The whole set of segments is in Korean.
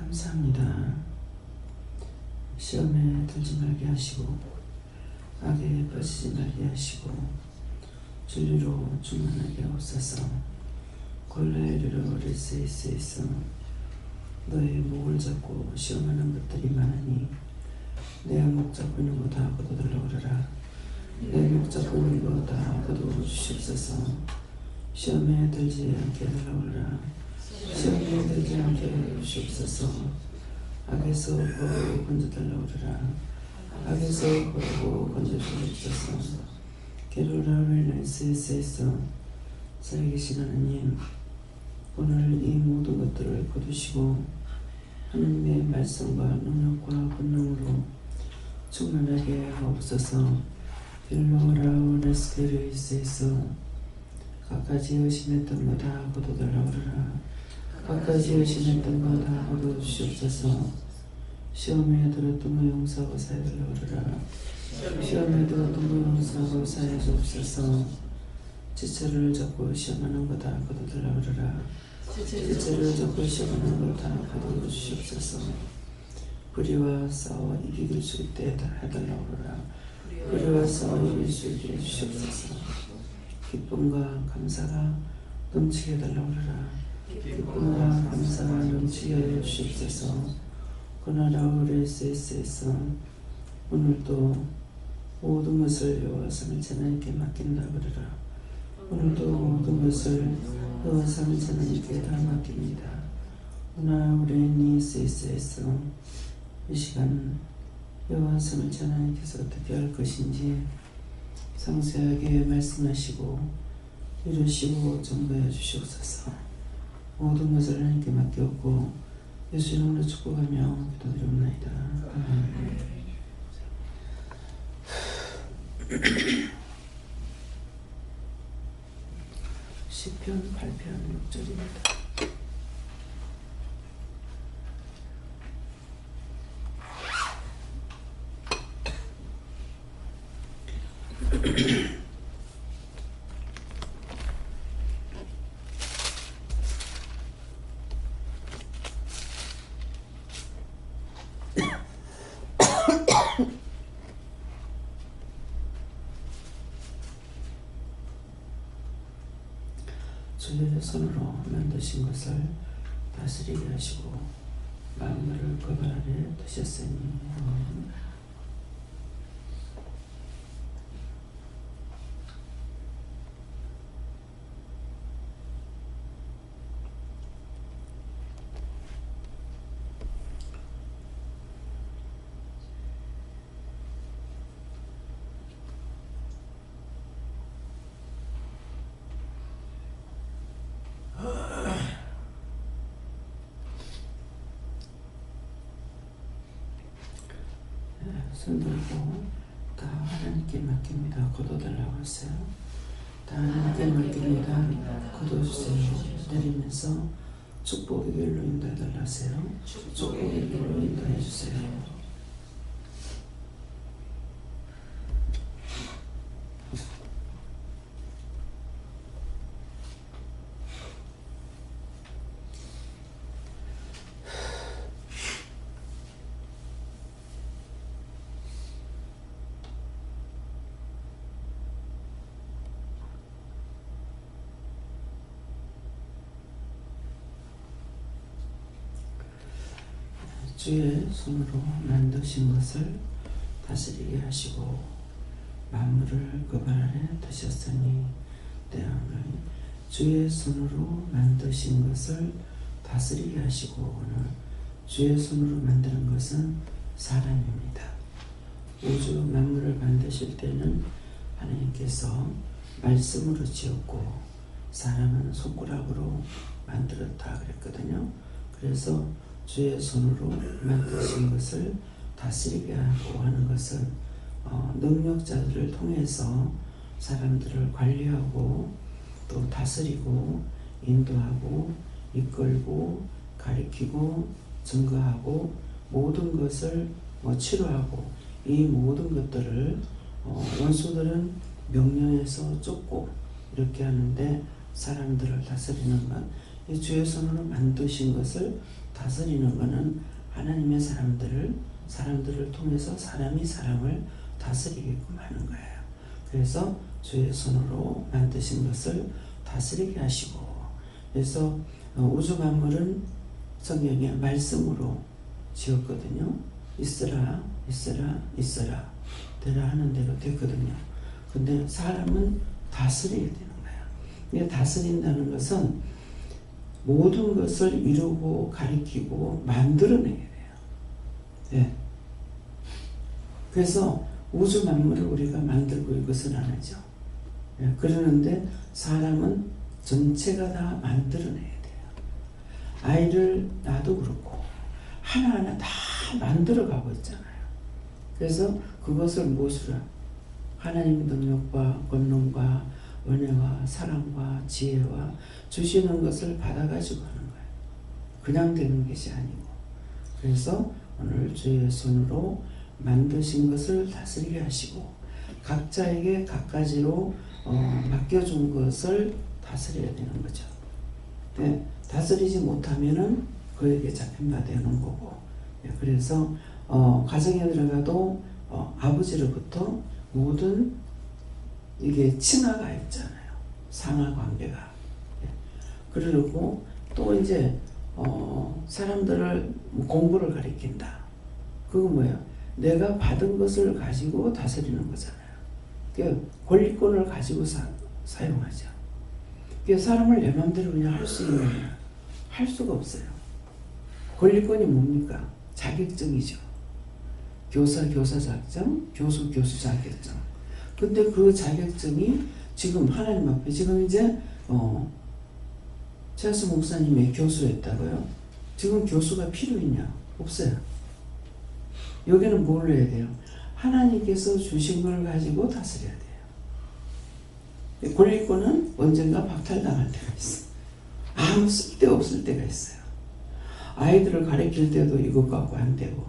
감사합니다. 시험에 들지 말게 하시고 악에 빠지지 말게 하시고 진리로 충만하게 하옵소서. 골라이르로 레세이스에서 너의 목을 잡고 시험하는 것들이 많으니 내 목 잡고 있는 거 다 거둬들라 그러라. 내 목 잡고 있는 거 다 거두어 주시옵소서. 시험에 들지 않게 해달라 그러라. 시험에 들지 않게 해주시옵소서. 악에서 거두고 건져달라 그러라. 악에서 거두고 건져주옵소서. 게르라르네스에서 살아계신 하나님, 오늘 이 모든 것들을 거두시고 하나님의 말씀과 능력과 권능으로 충만하게 하옵소서. 빌로라우네스케르이스에서 갖가지 의심했던 거 다 거둬달라 그러라. 갖가지 의심했던 거 다 거둬주시옵소서. 시험에 들었던 거 용서하고 사해달라 그러라. 시험에 들었던 거 용서하고 사해 주옵소서. 지체를 잡고 시험하는 거 다 거둬달라 그러라. 지체를 잡고 시험하는 거 다 거둬주시옵소서. 불의와 싸워 이길 수 있게 해달라 그러라. 불의와 싸워 이길 수 있게 해주시옵소서. 기쁨과 감사가 넘치게 해달라 그러라. 기쁨과 감사가 넘치게 해주시옵소서. 고나라우레스에서 오늘도 모든 것을 여호와 삼위일체 하나님께 맡긴다 그러라. 오늘도 모든 것을 여호와 삼위일체 하나님께 다 맡깁니다. 고나우레니스에서 이 시간 여호와 삼위일체 하나님께서 어떻게 할 것인지 상세하게 말씀하시고 이루시고 전부해 주시옵소서. 모든 것을 하나님께 맡겼고 예수 이름으로 축복하며 기도드리옵나이다. 아멘. 시편 8편 6절입니다. 주의 손으로 만드신 것을 다스리게 하시고 만물을 그 발 아래 두셨으니. 손 들고 다 하나님께 맡깁니다. 거둬달라고 하세요. 다 하나님께 맡깁니다. 거둬주세요. 내리면서 축복의 길로 인도해달라 하세요. 축복의 길로 인도해주세요. 주의 손으로 만드신 것을 다스리게 하시고 만물을 그 발 아래 두셨으니. 때아멘. 주의 손으로 만드신 것을 다스리게 하시고 오늘 주의 손으로 만드는 것은 사람입니다. 우주 만물을 만드실 때는 하나님께서 말씀으로 지었고 사람은 손가락으로 만들었다 그랬거든요. 그래서 주의 손으로 만드신 것을 다스리게 하고 하는 것은 능력자들을 통해서 사람들을 관리하고 또 다스리고 인도하고 이끌고 가리키고 증거하고 모든 것을 치료하고 이 모든 것들을 원수들은 명령해서 쫓고 이렇게 하는데 사람들을 다스리는 건 이 주의 손으로 만드신 것을 다스리는 것은 하나님의 사람들을 통해서 사람이 사람을 다스리게끔 하는 거예요. 그래서 주의 손으로 만드신 것을 다스리게 하시고, 그래서 우주 만물은 성경에 말씀으로 지었거든요. 있으라 있으라 있으라 되라 하는 대로 됐거든요. 근데 사람은 다스려야 되는 거예요. 다스린다는 것은 모든 것을 이루고 가리키고 만들어내야 돼요. 네. 그래서 우주 만물을 우리가 만들고 이것은 안 하죠. 네. 그러는데 사람은 전체가 다 만들어내야 돼요. 아이를 낳아도 그렇고 하나하나 다 만들어가고 있잖아요. 그래서 그것을 무엇으로 하나님의 능력과 권능과 은혜와 사랑과 지혜와 주시는 것을 받아가지고 하는 거예요. 그냥 되는 것이 아니고. 그래서 오늘 주의 손으로 만드신 것을 다스리게 하시고 각자에게 각가지로 맡겨준 것을 다스려야 되는 거죠. 네, 다스리지 못하면은 그에게 잡힌 바 되는 거고. 네, 그래서 가정에 들어가도 아버지로부터 모든 이게 친화가 있잖아요. 상하 관계가. 네. 그러고 또 이제 사람들을 공부를 가리킨다. 그건 뭐예요? 내가 받은 것을 가지고 다스리는 거잖아요. 그 권리권을 가지고 사용하죠. 그 사람을 내 마음대로 그냥 할 수 있는 할 수가 없어요. 권리권이 뭡니까? 자격증이죠. 교사 자격증, 교수 자격증. 근데 그 자격증이 지금 하나님 앞에 지금 이제 최하수 목사님이 교수였다고요. 지금 교수가 필요 있냐? 없어요. 여기는 뭘 해야 돼요? 하나님께서 주신 걸 가지고 다스려야 돼요. 권리권은 언젠가 박탈당할 때가 있어요. 아무 쓸데없을 때가 있어요. 아이들을 가르칠 때도 이것 갖고 안 되고.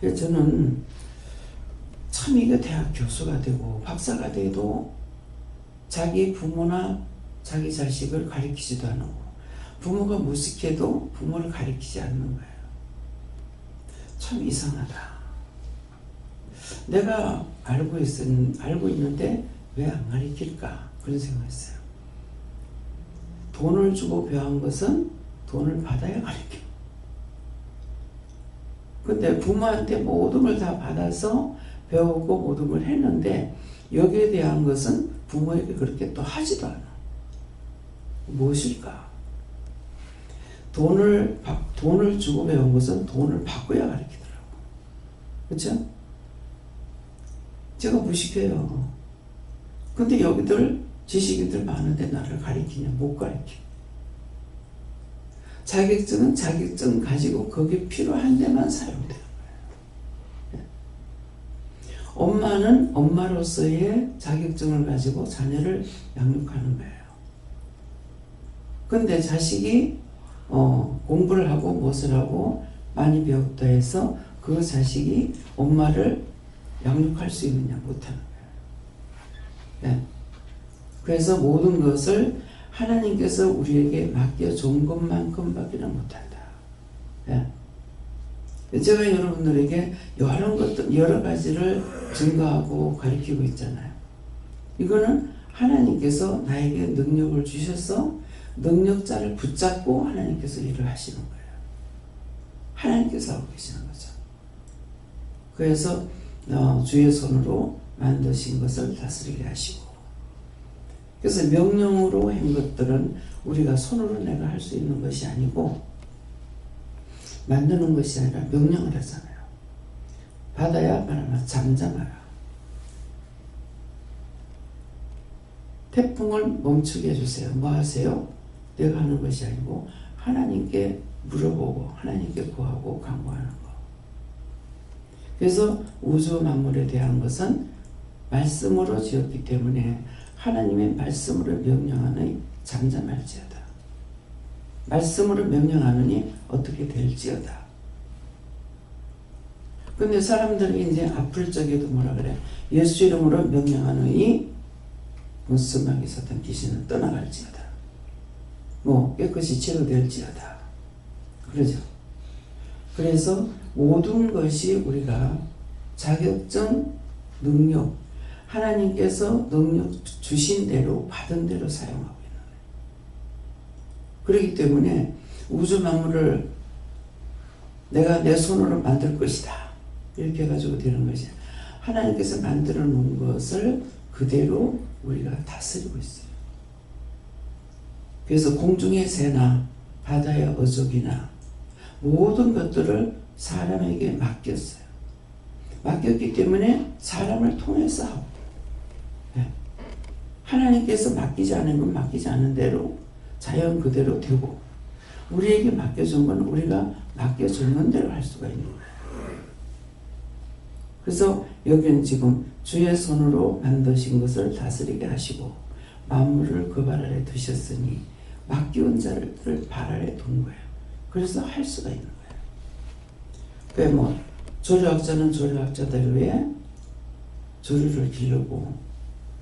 저는 참 이게 대학 교수가 되고 박사가 돼도 자기 부모나 자기 자식을 가르치지도 않고 부모가 무식해도 부모를 가르치지 않는 거예요. 참 이상하다. 내가 알고 있는데 왜 안 가르칠까? 그런 생각했어요. 돈을 주고 배운 것은 돈을 받아야 가르쳐. 근데 부모한테 모든 걸 다 받아서 배우고 모든 걸 했는데 여기에 대한 것은 부모에게 그렇게 또 하지도 않아. 무엇일까? 돈을 주고 배운 것은 돈을 받고야 가르치더라고. 그렇죠? 제가 무식해요. 근데 여기들 지식인들 많은데 나를 가르치냐? 못 가르쳐. 자격증은 자격증 가지고 거기에 필요한 데만 사용되는 거예요. 엄마는 엄마로서의 자격증을 가지고 자녀를 양육하는 거예요. 근데 자식이 공부를 하고 무엇을 하고 많이 배웠다 해서 그 자식이 엄마를 양육할 수 있느냐? 못하는 거예요. 네. 그래서 모든 것을 하나님께서 우리에게 맡겨준 것만큼밖에는 못한다. 예. 제가 여러분들에게 여러 가지를 증거하고 가르치고 있잖아요. 이거는 하나님께서 나에게 능력을 주셔서 능력자를 붙잡고 하나님께서 일을 하시는 거예요. 하나님께서 하고 계시는 거죠. 그래서 주의 손으로 만드신 것을 다스리게 하시고, 그래서 명령으로 한 것들은 우리가 손으로 내가 할 수 있는 것이 아니고 만드는 것이 아니라 명령을 하잖아요. 받아야 말하면 잠잠하라. 태풍을 멈추게 해주세요. 뭐 하세요? 내가 하는 것이 아니고 하나님께 물어보고 하나님께 구하고 간구하는 거. 그래서 우주 만물에 대한 것은 말씀으로 지었기 때문에 하나님의 말씀으로 명령하니 잠잠할지어다. 말씀으로 명령하느니 어떻게 될지어다. 근데 사람들이 이제 아플 적에도 뭐라 그래? 예수 이름으로 명령하느니 문수막이 사탄 귀신은 떠나갈지어다. 깨끗이 치료될지어다. 그러죠. 그래서 모든 것이 우리가 자격증, 능력, 하나님께서 능력 주신 대로 받은 대로 사용하고 있는 거예요. 그렇기 때문에 우주 만물을 내가 내 손으로 만들 것이다. 이렇게 해가지고 되는 것이 하나님께서 만들어 놓은 것을 그대로 우리가 다스리고 있어요. 그래서 공중의 새나 바다의 어족이나 모든 것들을 사람에게 맡겼어요. 맡겼기 때문에 사람을 통해서 하고, 하나님께서 맡기지 않은 건 맡기지 않은 대로 자연 그대로 되고, 우리에게 맡겨준 건 우리가 맡겨주는 대로 할 수가 있는 거예요. 그래서 여기는 지금 주의 손으로 만드신 것을 다스리게 하시고 만물을 그 발 아래 두셨으니 맡기운 자를 발 아래 둔 거예요. 그래서 할 수가 있는 거예요. 조류학자는 조류학자대로의 조류를 기르고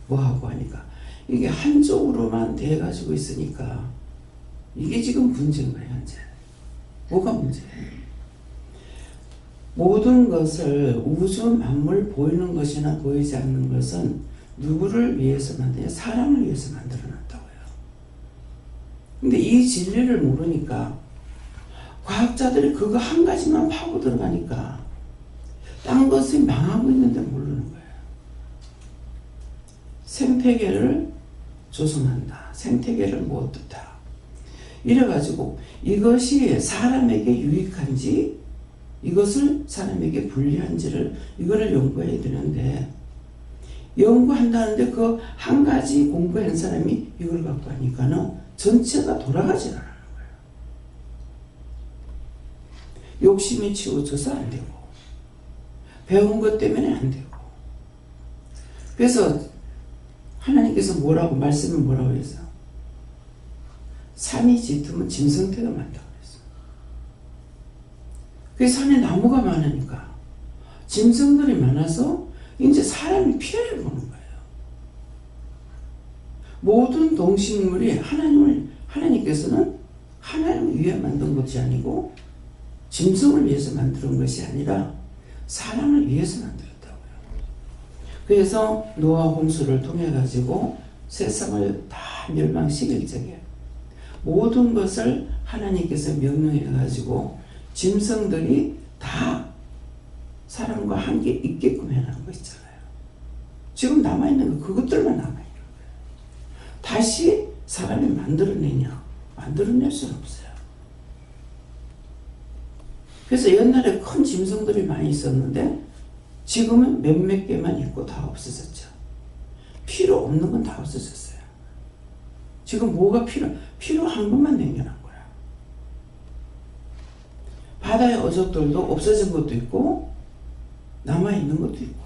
뭐하고 하니까 이게 한쪽으로만 돼가지고 있으니까 이게 지금 문제인 거예요. 현재 뭐가 문제예요? 모든 것을 우주 만물 보이는 것이나 보이지 않는 것은 누구를 위해서 만드냐? 사람을 위해서 만들어 놨다고요. 근데 이 진리를 모르니까 과학자들이 그거 한 가지만 파고 들어가니까 딴 것이 망하고 있는데 모르는 거예요. 생태계를 조성한다. 생태계를 못 뜯다. 이래가지고 이것이 사람에게 유익한지 이것을 사람에게 불리한지를 이거를 연구해야 되는데 연구한다는데 그 한 가지 공부한 사람이 이걸 갖고 하니까는 전체가 돌아가지 않는 거예요. 욕심이 치우쳐서 안 되고 배운 것 때문에 안 되고 그래서 하나님께서 말씀은 뭐라고 했어? 산이 짙으면 짐승태가 많다고 그랬어. 그 산에 나무가 많으니까 짐승들이 많아서 이제 사람이 피해를 보는 거예요. 모든 동식물이 하나님께서는 하나님을 위해 만든 것이 아니고 짐승을 위해서 만든 것이 아니라 사람을 위해서 만들었다고요. 그래서 노아 홍수를 통해 가지고 세상을 다 멸망시킬 적에 모든 것을 하나님께서 명령해 가지고 짐승들이 다 사람과 함께 있게끔 해놓은 거 있잖아요. 지금 남아있는 거 그것들만 남아있는 거예요. 다시 사람이 만들어내냐? 만들어낼 수는 없어요. 그래서 옛날에 큰 짐승들이 많이 있었는데 지금은 몇몇 개만 있고 다 없어졌죠. 필요 없는 건 다 없어졌어요. 지금 뭐가 필요한 것만 남겨놓은 거야. 바다의 어족들도 없어진 것도 있고 남아있는 것도 있고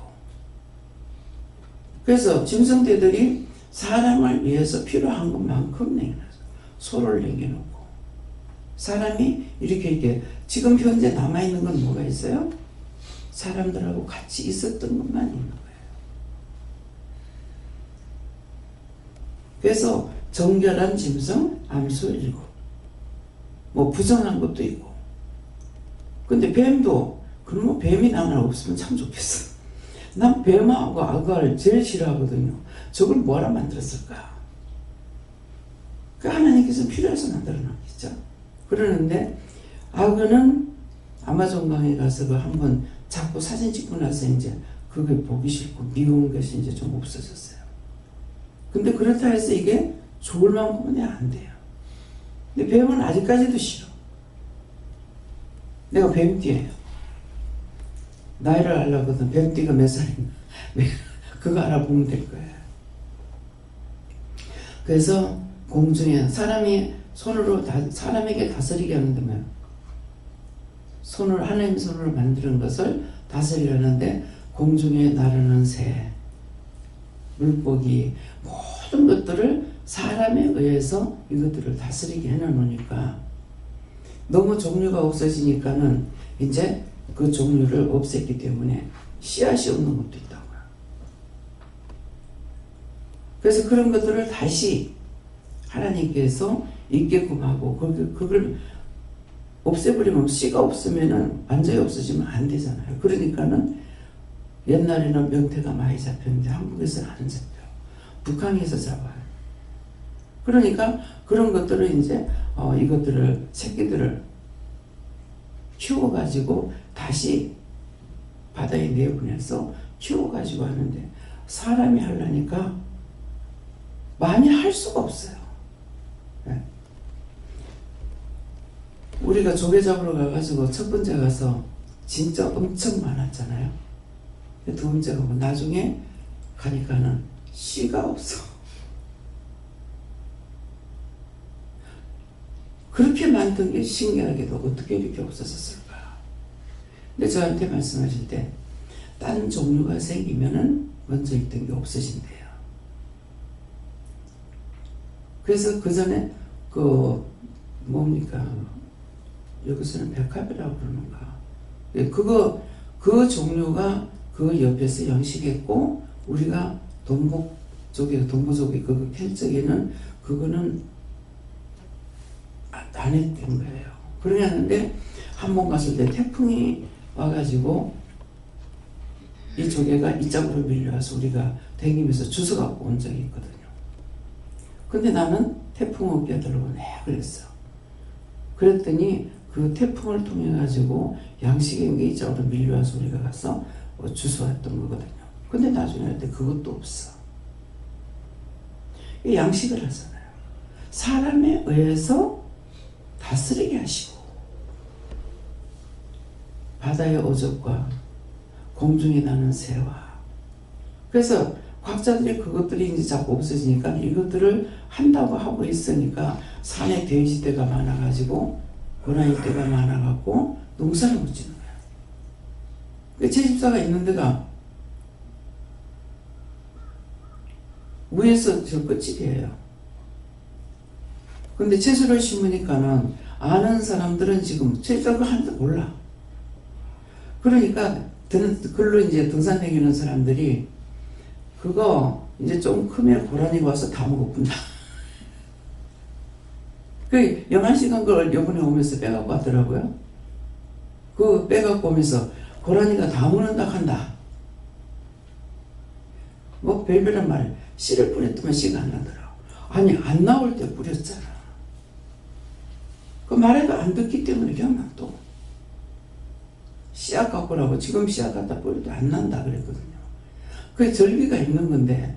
그래서 짐승대들이 사람을 위해서 필요한 것만큼 남겨놨어. 소를 남겨놓고 사람이 이렇게 지금 현재 남아있는 건 뭐가 있어요? 사람들하고 같이 있었던 것만 있는 거예요. 그래서 정결한 짐승 암소 7 부정한 것도 있고 근데 뱀도 그러면 뱀이 나는 없으면 참 좋겠어. 난 뱀하고 악어를 제일 싫어하거든요. 저걸 뭐라 만들었을까? 그 하나님께서 필요해서 만들어 놨겠죠. 그러는데 악어는 아마존강에 가서 그 한번 자꾸 사진 찍고 나서 이제 그게 보기 싫고 미운 것이 이제 좀 없어졌어요. 근데 그렇다 해서 이게 좋을 만큼은 안 돼요. 근데 뱀은 아직까지도 싫어. 내가 뱀띠예요. 나이를 알려거든. 뱀띠가 몇 살인가. 그거 알아보면 될 거예요. 그래서 공중에 사람이 손으로 사람에게 다스리게 하는데 하나님 손으로 만드는 것을 다스리려는데 공중에 나르는 새, 물고기 모든 것들을 사람에 의해서 이것들을 다스리게 해놓으니까 너무 종류가 없어지니까는 이제 그 종류를 없앴기 때문에 씨앗이 없는 것도 있다고요. 그래서 그런 것들을 다시 하나님께서 있게끔 하고 그걸 없애버리면 씨가 없으면은 완전히 없어지면 안 되잖아요. 그러니까는 옛날에는 명태가 많이 잡혔는데 한국에서는 안 잡혀. 북한에서 잡아요. 그러니까 그런 것들을 이제 이것들을 새끼들을 키워가지고 다시 바다에 내보내서 키워가지고 하는데 사람이 하려니까 많이 할 수가 없어요. 네. 우리가 조개 잡으러 가가지고 첫 번째 가서 진짜 엄청 많았잖아요. 두 번째 가고 나중에 가니까는 씨가 없어. 그렇게 많던 게 신기하게도 어떻게 이렇게 없어졌을까. 근데 저한테 말씀하실 때 다른 종류가 생기면은 먼저 있던 게 없어진대요. 그래서 그 전에 뭡니까 여기서는 백합이라고 그러는가. 그 종류가 그 옆에서 영식했고 우리가 동북 쪽에 동부쪽에 그 켈적에는 그거는 안 했던 거예요. 그러는데 한 번 갔을 때 태풍이 와가지고 이 조개가 이쪽으로 밀려와서 우리가 댕기면서 주워갖고 온 적이 있거든요. 근데 나는 태풍 오게 하더라고 그랬어. 그랬더니 그 태풍을 통해 가지고 양식인 게 이쪽으로 밀려와서 우리가 가서 주워왔던 거거든요. 근데 나중에 할 때 그것도 없어. 양식을 하잖아요. 사람에 의해서 다스리게 하시고 바다의 어족과 공중에 나는 새와 그래서 과학자들이 그것들이 이제 자꾸 없어지니까 이것들을 한다고 하고 있으니까 산에 돼지떼가 많아가지고 고라니떼가 많아갖고 농사를 못 짓는 거야. 제 집사가 있는 데가 위에서 저 끝집이에요. 근데 채소를 심으니까는 아는 사람들은 지금 채소를 하는데 몰라. 그러니까 글로 이제 등산 다니는 사람들이 그거 이제 좀 크면 고라니가 와서 다 먹어본다. 그 영안시간 걸 요번에 오면서 빼갖고 왔더라고요. 그 빼갖고 오면서 고라니가 다 먹는다 한다. 뭐 별별한 말 씨를 뿌렸더만 씨가 안 나더라고. 아니 안 나올 때 뿌렸잖아. 그 말해도 안 듣기 때문에 그냥 또 씨앗 갖고 오라고 지금 씨앗 갖다 뿌려도 안 난다 그랬거든요. 그게 절기가 있는 건데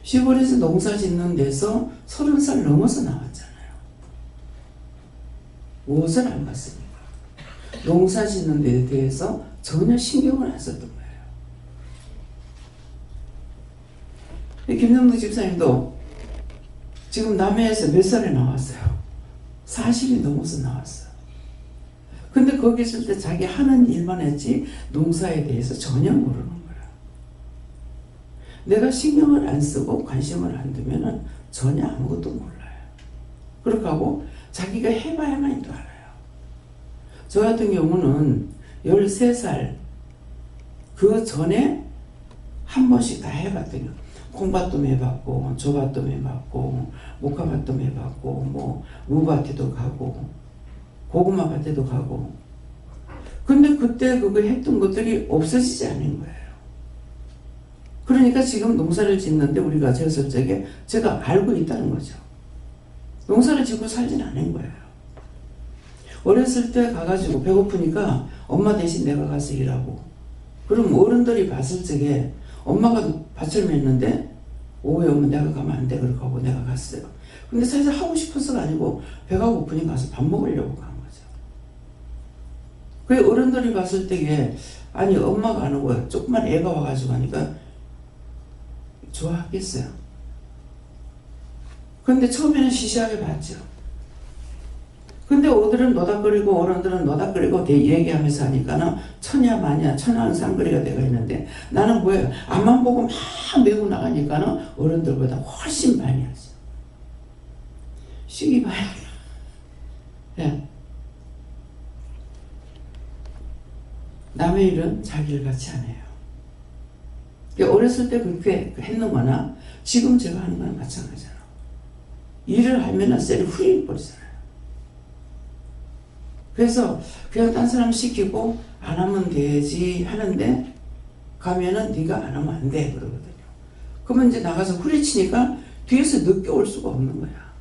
시골에서 농사 짓는 데서 30살 넘어서 나왔잖아요. 무엇을 안 봤습니까? 농사 짓는 데에 대해서 전혀 신경을 안 썼던 거예요. 김영도 집사님도 지금 남해에서 몇 살에 나왔어요? 40이 넘어서 나왔어요. 근데 거기 있을 때 자기 하는 일만 했지 농사에 대해서 전혀 모르는 거야. 내가 신경을 안 쓰고 관심을 안 두면은 전혀 아무것도 몰라요. 그렇게 하고 자기가 해봐야만 또 알아요. 저 같은 경우는 13살 그 전에 한 번씩 다 해봤더니 콩밭도 매봤고 조밭도 매봤고 목화밭도 매봤고 뭐 무밭에도 가고 고구마 밭에도 가고 근데 그때 그거 했던 것들이 없어지지 않은 거예요. 그러니까 지금 농사를 짓는데 우리가 저서쪽에 제가 알고 있다는 거죠. 농사를 짓고 살진 않은 거예요. 어렸을 때 가가지고 배고프니까 엄마 대신 내가 가서 일하고 그럼 어른들이 봤을 적에 엄마가 밭을 맸는데 오후에 오면 내가 가면 안 돼 그렇게 하고 내가 갔어요. 근데 사실 하고 싶어서가 아니고 배가 고프니 가서 밥 먹으려고 간 거죠. 그 어른들이 봤을 때에 아니 엄마가 안 오고 조그만 애가 와가지고 하니까 좋아하겠어요. 근데 처음에는 시시하게 봤죠. 근데 어들은 노닥거리고 어른들은 노닥거리고 얘기하면서 하니까는 천야 마냐 천하상거리가 되어 있는데 나는 뭐예요? 앞만 보고 막 메고 나가니까는 어른들보다 훨씬 많이 하죠. 시기 봐야 네. 남의 일은 자기 일 같이 안 해요. 어렸을 때 그렇게 했는 거나 지금 제가 하는 거랑 마찬가지잖아. 일을 하면은 셀이 후리 버리잖아요. 그래서 그냥 딴 사람 시키고 안 하면 되지 하는데 가면은 네가 안 하면 안 돼 그러거든요. 그러면 이제 나가서 후리치니까 뒤에서 늦게 올 수가 없는 거야.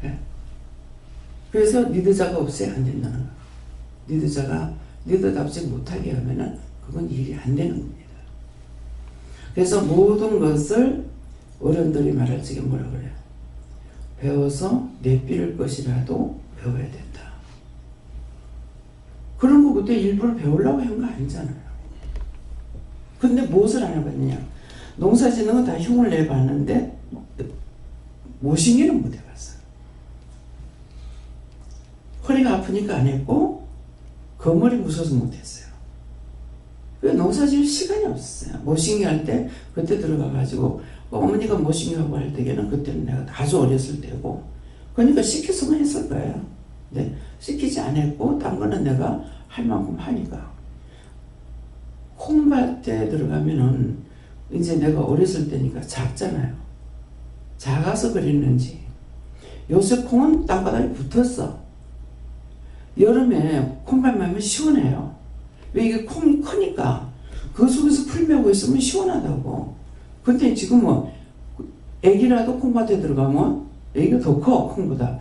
예. 그래서 리더자가 없어야 안 된다는 거야. 리더자가 리더답지 못하게 하면은 그건 일이 안 되는 겁니다. 그래서 모든 것을 어른들이 말할 적에 뭐라 그래요? 배워서 내필 것이라도 배워야 된다. 그런 거 그때 일부러 배우려고 한 거 아니잖아요. 근데 무엇을 안 해봤느냐? 농사 짓는 거 다 흉을 내봤는데 모시기는 못 해봤어요. 허리가 아프니까 안 했고 거머리 무서워서 못 했어요. 농사 지을 시간이 없었어요. 모시기 할 때 그때 들어가가지고 어머니가 모시기 하고 할 때에는 그때는 내가 아주 어렸을 때고 그러니까 시켜서만 했을 거예요. 근데 시키지 않았고 딴 거는 내가 할 만큼 하니까 콩밭에 들어가면은 이제 내가 어렸을 때니까 작잖아요. 작아서 그랬는지 요새 콩은 땅바닥에 붙었어. 여름에 콩밭만 하면 시원해요. 왜 이게 콩이 크니까 그 속에서 풀 메고 있으면 시원하다고. 근데 지금 뭐 애기라도 콩밭에 들어가면 애기가 더 커 콩보다.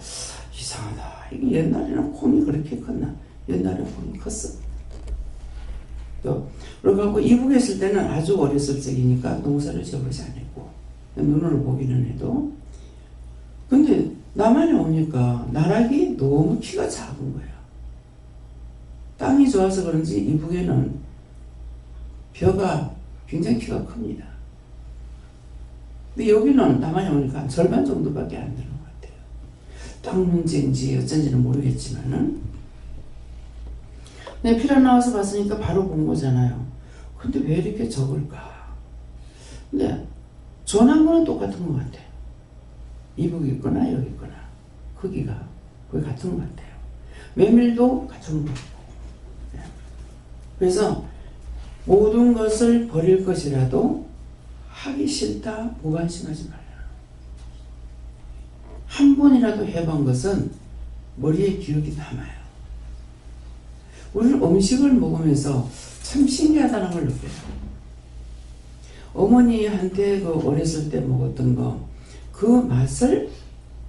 이상하다. 이게 옛날에는 콩이 그렇게 컸나? 옛날에 콩이 컸어. 또 그러고 이북에 있을 때는 아주 어렸을 적이니까 농사를 지어보지 않았고 눈으로 보기는 해도. 근데 남한에 오니까 나락이 너무 키가 작은 거야. 땅이 좋아서 그런지 이북에는 벼가 굉장히 키가 큽니다. 근데 여기는 남한에 오니까 절반 정도밖에 안 되는 것 같아요. 땅 문제인지 어쩐지는 모르겠지만은. 근데 필요 나와서 봤으니까 바로 본 거잖아요. 근데 왜 이렇게 적을까? 근데 전한 거는 똑같은 것 같아요. 이북이 있거나 여기 있거나 크기가 거의 같은 것 같아요. 메밀도 같은 것 같고. 그래서 모든 것을 버릴 것이라도 하기 싫다 무관심하지 말라. 한 번이라도 해본 것은 머리에 기억이 남아요. 우리는 음식을 먹으면서 참 신기하다는 걸 느껴요. 어머니한테 그 어렸을 때 먹었던 거, 그 맛을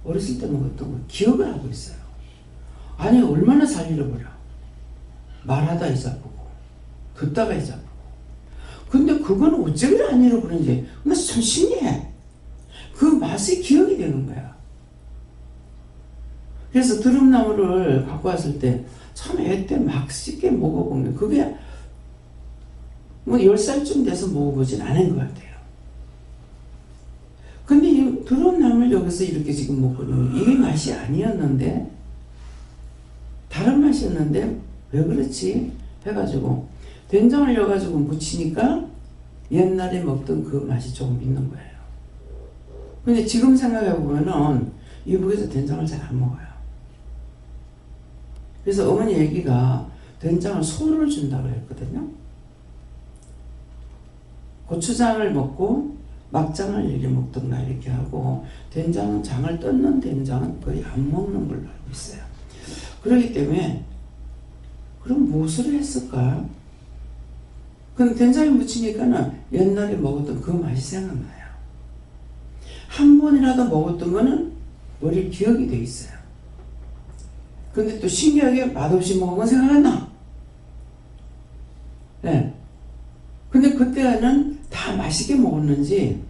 어렸을 때 먹었던 거 기억을 하고 있어요. 아니 얼마나 잘 잃어버려. 말하다 잊어보고 듣다가 잊어보고. 근데 그건 어째 그래 안 잃어버리는지 나 참 신기해. 그 맛이 기억이 되는 거야. 그래서 드럼나무를 갖고 왔을 때 참 애 때 막 쉽게 먹어보면 그게 뭐 10살쯤 돼서 먹어보진 않은 것 같아요. 근데 이 드럼나무를 여기서 이렇게 지금 먹거든요. 이게 맛이 아니었는데 다른 맛이었는데 왜 그렇지 해가지고 된장을 넣어가지고 무치니까 옛날에 먹던 그 맛이 조금 있는 거예요. 근데 지금 생각해보면은 이북에서 된장을 잘 안 먹어요. 그래서 어머니 얘기가 된장을 소를 준다고 했거든요. 고추장을 먹고 막장을 이렇게 먹던가 이렇게 하고 된장은 장을 뜯는 된장은 거의 안 먹는 걸로 알고 있어요. 그렇기 때문에 그럼 무엇을 했을까? 근데 된장에 묻히니까는 옛날에 먹었던 그 맛이 생각나요. 한 번이라도 먹었던 거는 머리 기억이 돼 있어요. 근데 또 신기하게 맛없이 먹은 건 생각 안 나. 네. 근데 그때는 다 맛있게 먹었는지,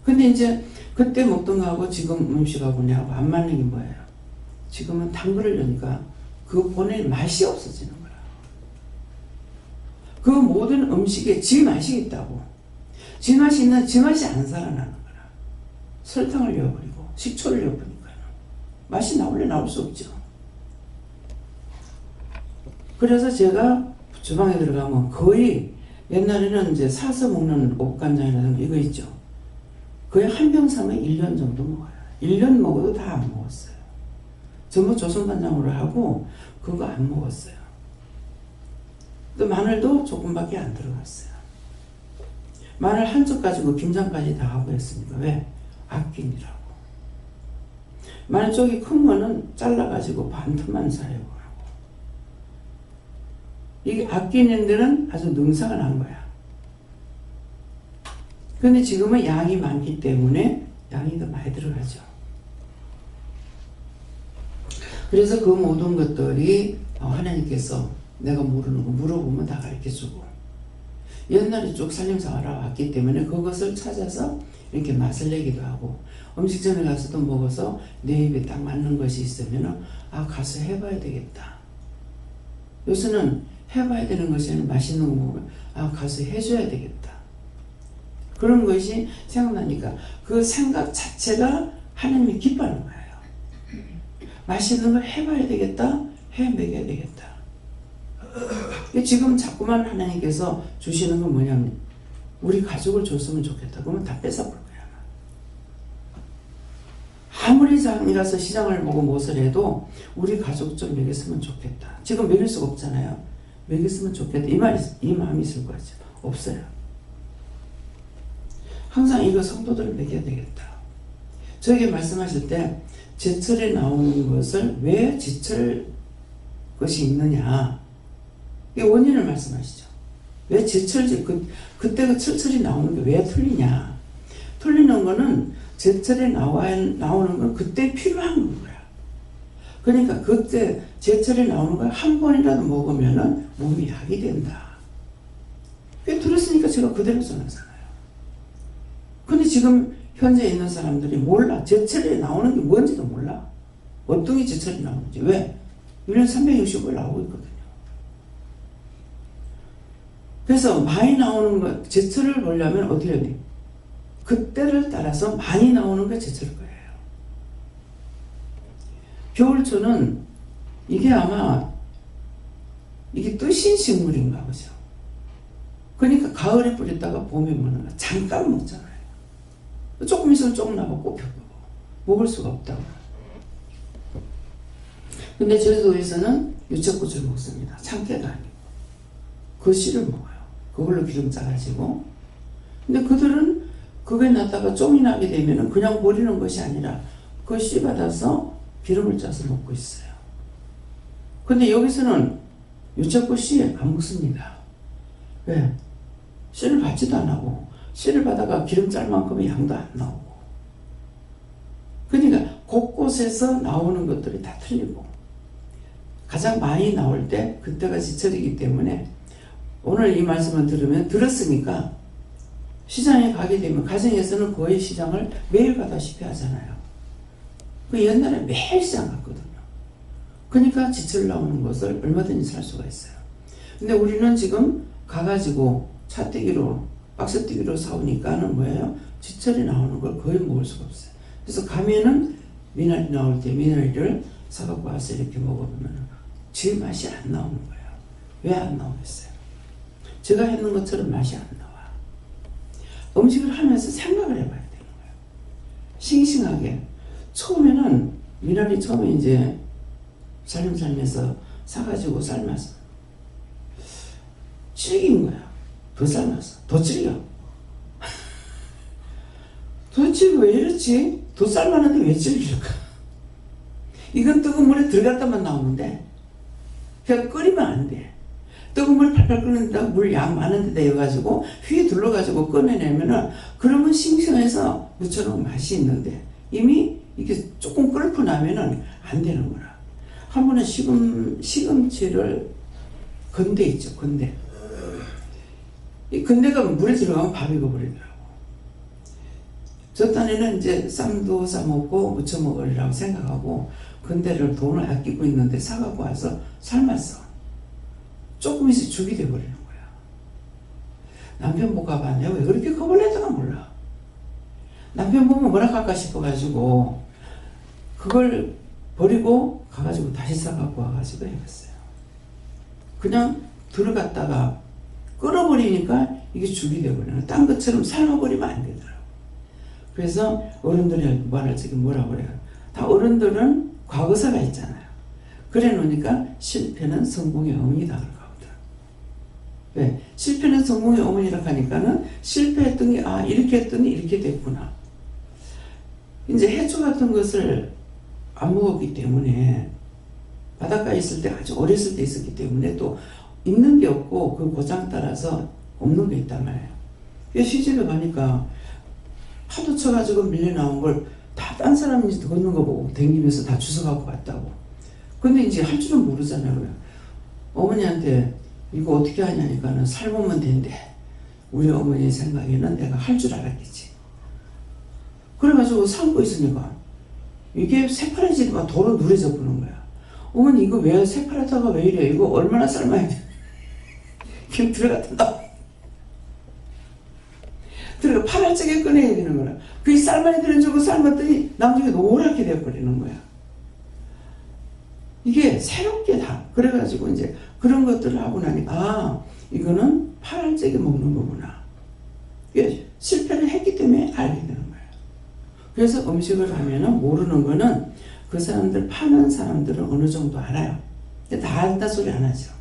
근데 이제 그때 먹던 거하고 지금 음식하고는 안 맞는 게 뭐예요? 지금은 단 거를 넣으니까 그 본의 맛이 없어지는 거야. 그 모든 음식에 지 맛이 있다고. 지 맛이 있는 지 맛이 안 살아나는 거라. 설탕을 넣어버리고 식초를 넣어버리니까 맛이 나올래 나올 수 없죠. 그래서 제가 주방에 들어가면 거의 옛날에는 이제 사서 먹는 옥간장이라든가 이거 있죠. 거의 한 병 사면 1년 정도 먹어요. 1년 먹어도 다 안 먹었어요. 전부 조선간장으로 하고 그거 안 먹었어요. 또 마늘도 조금밖에 안 들어갔어요. 마늘 한 쪽 가지고 김장까지 다 하고 했으니까 왜? 아끼느라고. 마늘 쪽이 큰 거는 잘라가지고 반틈만 사용을 하고, 이게 아끼는 데는 아주 능사가 난 거야. 근데 지금은 양이 많기 때문에 양이 더 많이 들어가죠. 그래서 그 모든 것들이 하나님께서 내가 모르는 거 물어보면 다 가르쳐주고, 옛날에 쭉 살림생활 왔기 때문에 그것을 찾아서 이렇게 맛을 내기도 하고, 음식점에 가서도 먹어서 내 입에 딱 맞는 것이 있으면 가서 해봐야 되겠다. 요새는 해봐야 되는 것이 아니라 맛있는 거 먹으면 가서 해줘야 되겠다. 그런 것이 생각나니까 그 생각 자체가 하나님이 기뻐하는 거예요. 맛있는 걸 해봐야 되겠다. 해 먹여야 되겠다. 지금 자꾸만 하나님께서 주시는 건 뭐냐면, 우리 가족을 줬으면 좋겠다. 그러면 다 뺏어볼 거야. 아무리 장에 가서 시장을 보고 무엇을 해도 우리 가족 좀 먹였으면 좋겠다. 지금 먹일 수가 없잖아요. 먹였으면 좋겠다. 이 마음이 있을 거죠. 없어요. 항상 이거 성도들을 먹여야 되겠다. 저에게 말씀하실 때 제철에 나오는 것을 왜 제철 것이 있느냐, 이 원인을 말씀하시죠. 왜 제철, 그때가 철철이 나오는 게 왜 틀리냐. 틀리는 거는 제철에 나오는 건 그때 필요한 거야. 그러니까 그때 제철에 나오는 걸 한 번이라도 먹으면은 몸이 약이 된다. 그게 들었으니까 제가 그대로 전하잖아요. 근데 지금 현재 있는 사람들이 몰라. 제철에 나오는 게 뭔지도 몰라. 어떤 게 제철에 나오는지. 왜? 1년 365일 나오고 있거든요. 그래서 많이 나오는 거, 제철을 보려면 어떻게 해야 돼? 그때를 따라서 많이 나오는 게 제철일 거예요. 겨울초는 이게 아마 이게 뜨신 식물인가 보죠. 그러니까 가을에 뿌렸다가 봄에 먹는 거 잠깐 먹잖아요. 조금 있으면 조금 나고 꼭 펴고 먹을 수가 없다고. 근데 제주도에서는 유채꽃을 먹습니다. 참깨가 아니고 그 씨를 먹어요. 그걸로 기름 짜가지고. 근데 그들은 그게 났다가 좀이 나게 되면 그냥 버리는 것이 아니라 그 씨 받아서 기름을 짜서 먹고 있어요. 근데 여기서는 유채꽃 씨 안 먹습니다. 왜? 씨를 받지도 안 하고 씨를 받아가 기름 짤 만큼의 양도 안 나오고. 그러니까 곳곳에서 나오는 것들이 다 틀리고, 가장 많이 나올 때 그때가 제철이기 때문에 오늘 이 말씀을 들었으니까 시장에 가게 되면 가정에서는 거의 시장을 매일 가다시피 하잖아요. 그 옛날에 매일 시장 갔거든요. 그러니까 지철 나오는 것을 얼마든지 살 수가 있어요. 근데 우리는 지금 가가지고 차떼기로 박스떼기로 사오니까는 뭐예요? 지철이 나오는 걸 거의 먹을 수가 없어요. 그래서 가면은 미나리 나올 때 미나리를 사갖고 와서 이렇게 먹으면 제 맛이 안 나오는 거예요. 왜 안 나오겠어요? 제가 했는 것처럼 맛이 안 나와. 음식을 하면서 생각을 해봐야 되는 거예요. 싱싱하게. 처음에는 미나리 처음에 이제 삶에서 사가지고 삶아서 질긴 거야. 더 삶아서 더 질겨. 도대체 왜 이렇지? 더 삶았는데 왜 질길까? 이건 뜨거운 물에 들어갔다만 나오는데 그냥 끓이면 안 돼. 뜨거운 물 팔팔 끓는다 물 양 많은 데다 해가지고 휘 둘러가지고 꺼내내면은 그러면 싱싱해서 무처럼 맛이 있는데 이미 이게 조금 끓고 나면은 안 되는 거라. 한 번은 시금치를 건대 있죠. 건대. 이 건대가 물에 들어가면 밥이 익어버리더라고. 저 딴에는 이제 쌈도 싸먹고 무쳐 먹으리라고 생각하고 건대를 돈을 아끼고 있는데 사갖고 와서 삶았어. 조금 있어 죽이 돼버리는 거야. 남편 못 가봐. 내가 왜 그렇게 겁을 냈던가 몰라. 남편 보면 뭐라 할까 싶어가지고 그걸 버리고 가가지고 다시 사갖고 와가지고 해봤어요. 그냥 들어갔다가 끓어버리니까 이게 죽이 돼버리는 거야. 딴 것처럼 삶아버리면 안 되더라고. 그래서 어른들이 말할 적에 뭐라 그래요? 다 어른들은 과거사가 있잖아요. 그래 놓으니까 실패는 성공의 어머니다 그러거든. 왜? 실패는 성공의 어머니라고 하니까는 실패했던 게 이렇게 했더니 이렇게 됐구나. 이제 해초 같은 것을 안 먹었기 때문에 바닷가에 있을 때 아주 어렸을 때 있었기 때문에 또 있는 게 없고 그 고장 따라서 없는 게 있단 말이에요. 시집에 가니까 하도 쳐가지고 밀려 나온 걸 다 딴 사람이 걷는 거 보고 댕기면서 다 주워갖고 왔다고. 근데 이제 할 줄은 모르잖아요. 어머니한테 이거 어떻게 하냐니까는 삶으면 된대. 우리 어머니 생각에는 내가 할 줄 알았겠지. 그래가지고 삶고 있으니까 이게 새파래지가 도로 누래져 보는 거야. 어머니 이거 왜 새파랗다가 왜 이래? 이거 얼마나 삶아야 돼? 그냥 들어갔다. 들어가 파랗게 꺼내야 되는 거야. 그 삶아야 되는 쪽을 삶았더니 나중에 노랗게 되어버리는 거야. 이게 새롭게 다. 그래가지고 이제 그런 것들을 하고 나니까 아 이거는 파랗게 먹는 거구나. 이게 실패를 했기 때문에 알게 되는 거야. 그래서 음식을 하면은 모르는 거는 그 사람들 파는 사람들은 어느 정도 알아요. 다 안다 소리 안 하죠.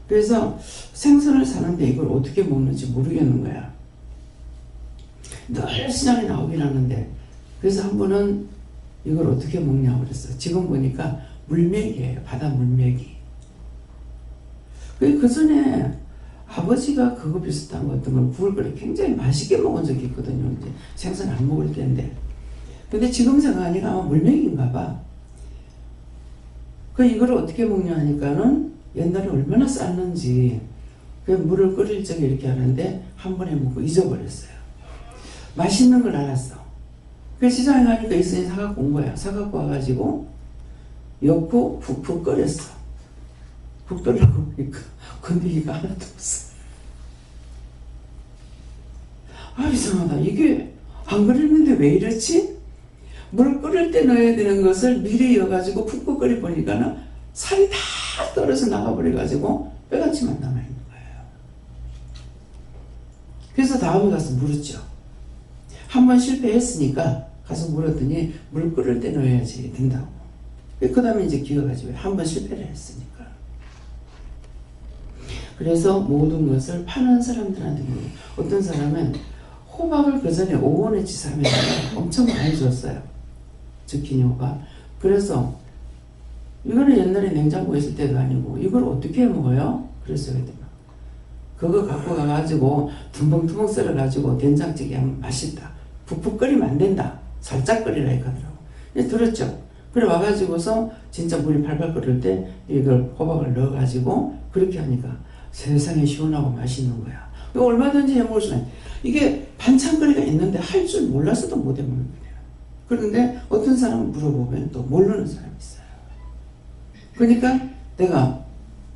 그래서 생선을 사는데 이걸 어떻게 먹는지 모르겠는 거야. 늘 시장에 나오긴 하는데 그래서 한 번은 이걸 어떻게 먹냐고 그랬어. 지금 보니까 물메기예요. 바다 물메기. 그 전에 아버지가 그거 비슷한 거 어떤 걸 구울 걸 굉장히 맛있게 먹은 적이 있거든요. 이제 생선 안 먹을 때인데. 근데 지금 생각하니까 아마 물메기인가 봐. 그 이걸 어떻게 먹냐 하니까는 옛날에 얼마나 쌌는지 그 물을 끓일 적에 이렇게 하는데 한 번에 먹고 잊어버렸어요. 맛있는 걸 알았어. 그 시장에 가니까 있으니 사갖고 온 거야. 사갖고 와가지고 엮고 푹푹 끓였어. 푹 끓이고 보니까 건더기가 하나도 없어. 아 이상하다. 이게 안 그랬는데 왜 이렇지? 물 끓일 때 넣어야 되는 것을 미리 넣어가지고 푹푹 끓여 보니까는 살이 다 떨어져 나가버려가지고 뼈가치만 남아있는 거예요. 그래서 다음에 가서 물었죠. 한 번 실패했으니까 가서 물었더니 물 끓일 때 넣어야지 된다고. 그 다음에 이제 기억하지. 한 번 실패를 했으니까. 그래서 모든 것을 파는 사람들한테 물어요. 어떤 사람은 호박을 그 전에 5원어치 사면 엄청 많이 줬어요. zucchini 호박. 그래서 이거는 옛날에 냉장고에 있을 때도 아니고 이걸 어떻게 해 먹어요? 그랬어요. 그거 갖고 가가지고 듬벙듬벙 썰어가지고 된장찌개 하면 맛있다. 푹푹 끓이면 안 된다. 살짝 끓이라 하더라고. 들었죠? 그래 와가지고서 진짜 물이 팔팔 끓을 때 이걸 호박을 넣어가지고 그렇게 하니까 세상에 시원하고 맛있는 거야. 이거 얼마든지 해 먹을 수 있는. 이게 반찬거리가 있는데 할 줄 몰라서도 못 해 먹는 거예요. 그런데 어떤 사람은 물어보면 또 모르는 사람이 있어요. 그러니까 내가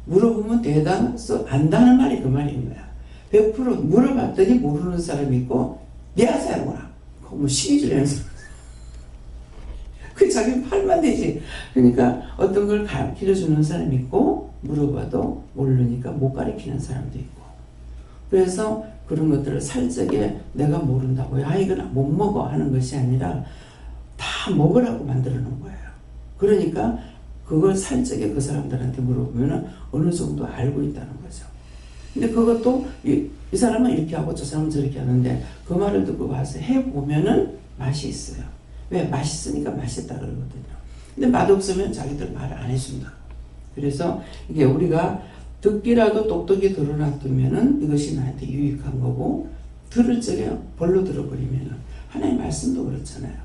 물어보면 대답해서 안다는 말이 그 말인 거야. 100% 물어봤더니 모르는 사람이 있고 미안하구나. 뭐 시기질 내는 사람. 그 자기 팔만 되지. 그러니까 어떤 걸 가르쳐주는 사람이 있고 물어봐도 모르니까 못 가르치는 사람도 있고. 그래서 그런 것들을 살짝에 내가 모른다고 야 이건 못 먹어 하는 것이 아니라 다 먹으라고 만들어 놓은 거예요. 그러니까 그걸 살짝에 그 사람들한테 물어보면 어느 정도 알고 있다는 거죠. 근데 그것도 이 사람은 이렇게 하고 저 사람은 저렇게 하는데 그 말을 듣고 와서 해보면은 맛이 있어요. 왜? 맛있으니까 맛있다 그러거든요. 근데 맛없으면 자기들 말 안 해준다. 그래서 이게 우리가 듣기라도 똑똑히 들어놔두면은 이것이 나한테 유익한 거고 들을 적에 벌로 들어버리면은 하나님 말씀도 그렇잖아요.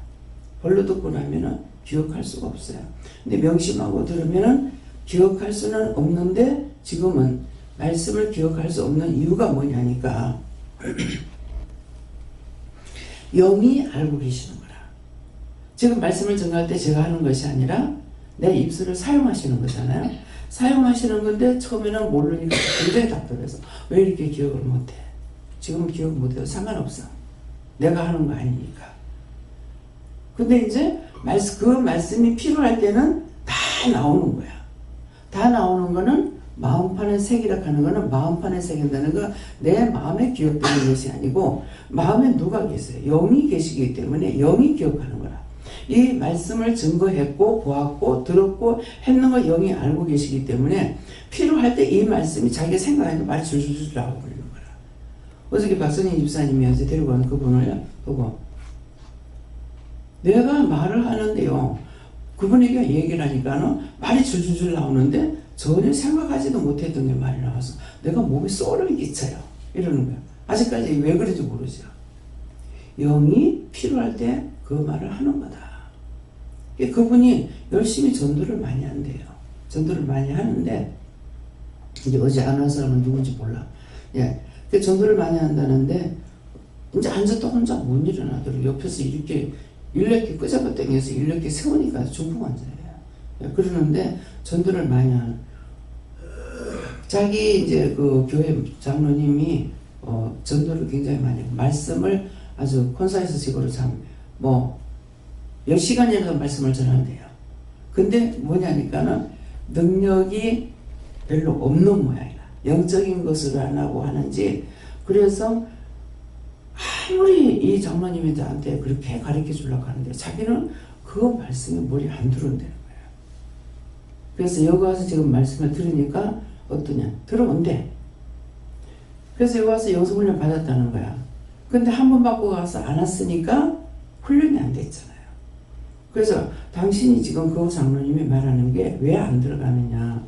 벌로 듣고 나면은 기억할 수가 없어요. 근데 명심하고 들으면은 기억할 수는 없는데 지금은 말씀을 기억할 수 없는 이유가 뭐냐니까 영이 알고 계시는 거라. 지금 말씀을 전할 때 제가 하는 것이 아니라 내 입술을 사용하시는 거잖아요. 사용하시는 건데 처음에는 모르니까 굉장히 답답해서 왜 이렇게 기억을 못해? 지금 기억 못해도 상관없어. 내가 하는 거 아니니까. 근데 이제 그 말씀이 필요할 때는 다 나오는 거야. 다 나오는 거는 마음판에 새기라 하는 거는 마음판에 새긴다는 거 내 마음에 기억되는 것이 아니고 마음에 누가 계세요? 영이 계시기 때문에 영이 기억하는 거라. 이 말씀을 증거했고 보았고 들었고 했는 거 영이 알고 계시기 때문에 필요할 때 이 말씀이 자기가 생각하니까 말이 줄줄줄 나와버리는 거라. 어저께 박선희 집사님이 어제 데리고 온 그분을 보고 내가 말을 하는데요. 그분에게 얘기를 하니까는 말이 줄줄줄 나오는데 전혀 생각하지도 못했던 게 말이 나와서 내가 몸에 소름이 끼쳐요. 이러는 거야. 아직까지 왜 그런지 모르죠. 영이 필요할 때 그 말을 하는 거다. 그분이 열심히 전도를 많이 한대요. 전도를 많이 하는데 이제 어제 안 온 사람은 누군지 몰라. 예, 전도를 많이 한다는데 이제 앉았다 혼자 못 일어나도록 옆에서 이렇게 끄잡아 당겨서 이렇게 세우니까 중풍환자예요. 예, 그러는데 전도를 많이 하는. 자기 이제 그 교회 장로님이 전도를 굉장히 많이 하고 말씀을 아주 콘사이스식으로 뭐 10시간이라도 말씀을 전한대요. 근데 뭐냐니까는 능력이 별로 없는 모양이야. 영적인 것을 안 하고 하는지. 그래서 아무리 이 장로님한테 그렇게 가르쳐 주려고 하는데 자기는 그 말씀이 머리에 안 들어온다는 거예요. 그래서 여기 와서 지금 말씀을 들으니까 어떠냐? 들어온대. 그래서 여기 와서 영성훈련 받았다는 거야. 근데 한 번 받고 가서 안 왔으니까 훈련이 안 됐잖아요. 그래서 당신이 지금 그 장로님이 말하는 게 왜 안 들어가느냐.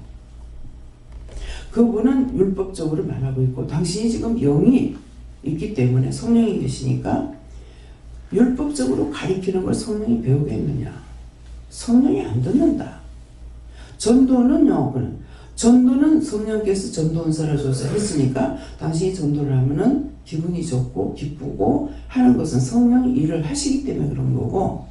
그분은 율법적으로 말하고 있고 당신이 지금 영이 있기 때문에 성령이 계시니까 율법적으로 가리키는 걸 성령이 배우겠느냐. 성령이 안 듣는다. 전도는요. 전도는 성령께서 전도원사를 줘서 했으니까 당신이 전도를 하면은 기분이 좋고 기쁘고 하는 것은 성령이 일을 하시기 때문에 그런 거고,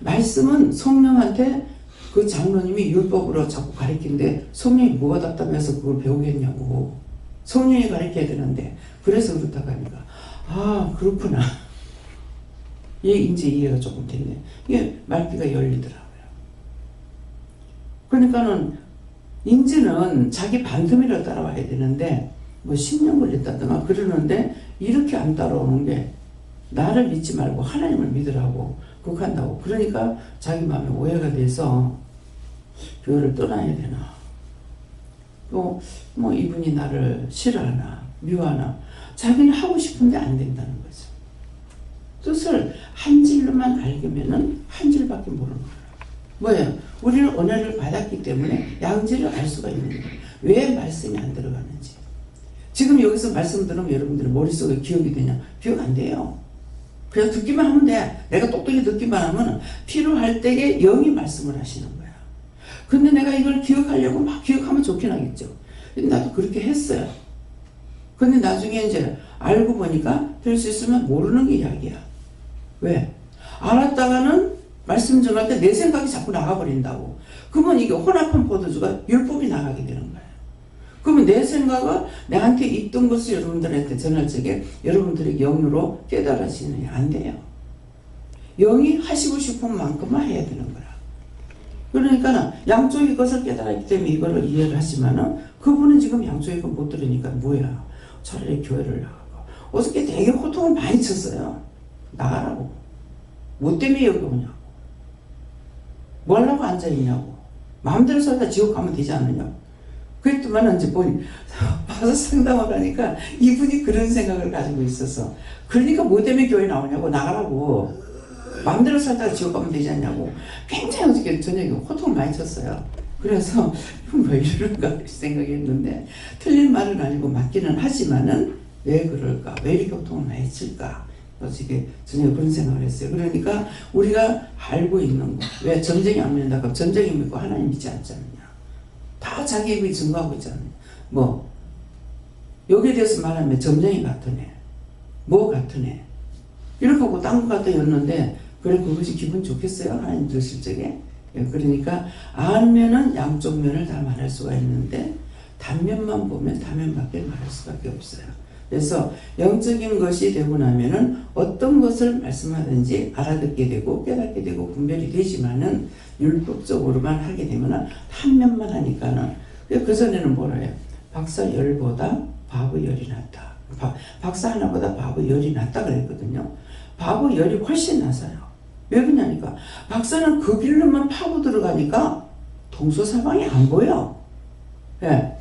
말씀은 성령한테 그 장로님이 율법으로 자꾸 가르치는데 성령이 뭐가 답답해서 그걸 배우겠냐고. 성령이 가르쳐야 되는데. 그래서 그렇다고 하니까 아 그렇구나. 이제 이해가 조금 됐네. 이게 말귀가 열리더라고요. 그러니까는 인지는 자기 반틈이라도 따라와야 되는데 뭐 10년 걸렸다든가 그러는데 이렇게 안 따라오는 게 나를 믿지 말고 하나님을 믿으라고 그렇게 한다고. 그러니까 자기 마음에 오해가 돼서 교회를 떠나야 되나, 또 뭐 이분이 나를 싫어하나 미워하나, 자기는 하고 싶은데 안 된다는 거죠. 뜻을 한 줄로만 알게면은 한 줄밖에 모르는 거예요. 뭐예요? 우리는 은혜를 받았기 때문에 양질을 알 수가 있는 거예요. 왜 말씀이 안 들어가는지. 지금 여기서 말씀 들으면 여러분들의 머릿속에 기억이 되냐? 기억 안 돼요. 그냥 듣기만 하면 돼. 내가 똑똑히 듣기만 하면 필요할 때에 영이 말씀을 하시는 거야. 근데 내가 이걸 기억하려고 막 기억하면 좋긴 하겠죠. 나도 그렇게 했어요. 근데 나중에 이제 알고 보니까 될 수 있으면 모르는 게 이야기야. 왜? 알았다가는 말씀 전할 때 내 생각이 자꾸 나가버린다고. 그러면 이게 혼합한 포도주가 율법이 나가게 되는 거예요. 그러면 내 생각은 내한테 있던 것을 여러분들한테 전할 적에 여러분들의 영으로 깨달아지느냐? 안 돼요. 영이 하시고 싶은 만큼만 해야 되는 거야. 그러니까 양쪽의 것을 깨달았기 때문에 이거를 이해를 하지만은 그분은 지금 양쪽의 것 못 들으니까 뭐야? 차라리 교회를 나가고. 어저께 되게 호통을 많이 쳤어요. 나가라고. 뭐 때문에 여기 오냐고. 뭐 하려고 앉아있냐고. 마음대로 살다 지옥 가면 되지 않느냐고. 그랬더만 이제 봐서 상담을 하니까 이분이 그런 생각을 가지고 있어서, 그러니까 뭐 때문에 교회 나오냐고. 나가라고. 마음대로 살다가 지옥 가면 되지 않냐고. 굉장히 어저께 저녁에 호통을 많이 쳤어요. 그래서 왜 이럴까 생각이 했는데, 틀린 말은 아니고 맞기는 하지만은 왜 그럴까? 왜 이렇게 호통을 많이 칠까? 어저께 저녁에 그런 생각을 했어요. 그러니까 우리가 알고 있는 거. 왜 전쟁이 안 믿는다? 그럼 전쟁이 믿고 하나님 믿지 않지 않느냐? 다 자기 입이 증거하고 있잖아요. 뭐 여기에 대해서 말하면 점쟁이 같은 애, 뭐 같은 애, 이렇게 하고 딴 것 같아 였는데, 그래 그것이 기분 좋겠어요? 하나님 들으실 적에. 그러니까 알면은 양쪽 면을 다 말할 수가 있는데 단면만 보면 단면밖에 말할 수밖에 없어요. 그래서 영적인 것이 되고 나면은 어떤 것을 말씀하든지 알아듣게 되고 깨닫게 되고 분별이 되지만은 율법적으로만 하게 되면은 한 면만 하니까는, 그전에는 뭐라 해요? 박사 열보다 바보 열이 낫다. 박사 하나보다 바보 열이 낫다 그랬거든요. 바보 열이 훨씬 나서요. 왜 그러냐니까 박사는 그 길로만 파고 들어가니까 동서사방이 안 보여. 예.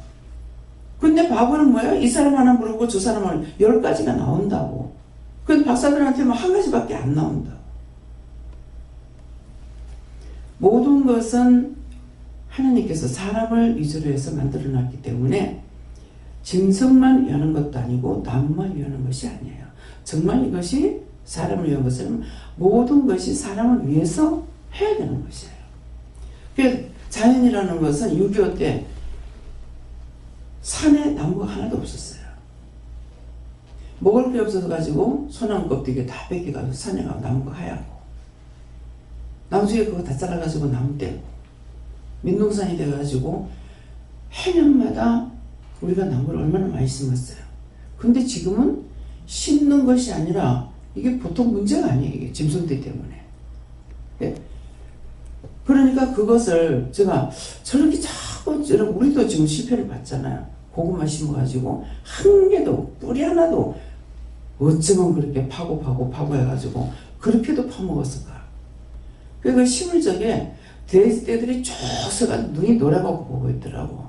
근데 바보는 뭐야? 이 사람 하나 물어보고 저 사람 하나 10가지가 나온다고. 근데 박사들한테는 한 가지밖에 안 나온다. 모든 것은 하나님께서 사람을 위주로 해서 만들어 놨기 때문에 짐승만 위하는 것도 아니고 나무만 위하는 것이 아니에요. 정말 이것이 사람을 위한 것은 모든 것이 사람을 위해서 해야 되는 것이에요. 그러니까 자연이라는 것은 6.25 때 산에 나무가 하나도 없었어요. 먹을 게 없어서 가지고 소나무 껍데기 다 뺏겨가지고 산에 가고 나무가 하얗고 나중에 그거 다 잘라가지고 나무 떼고 민둥산이 돼가지고 해년마다 우리가 나무를 얼마나 많이 심었어요. 근데 지금은 심는 것이 아니라 이게 보통 문제가 아니에요. 이게 짐승들 때문에. 예. 그러니까 그것을 제가 저렇게 자꾸 우리도 지금 실패를 봤잖아요. 고구마 심어가지고 한 개도 뿌리 하나도 어쩌면 그렇게 파고 해가지고 그렇게도 파먹었을까. 그러니까 심을 적에 돼지떼들이 쭉 서가 눈이 노래갖고 보고 있더라고.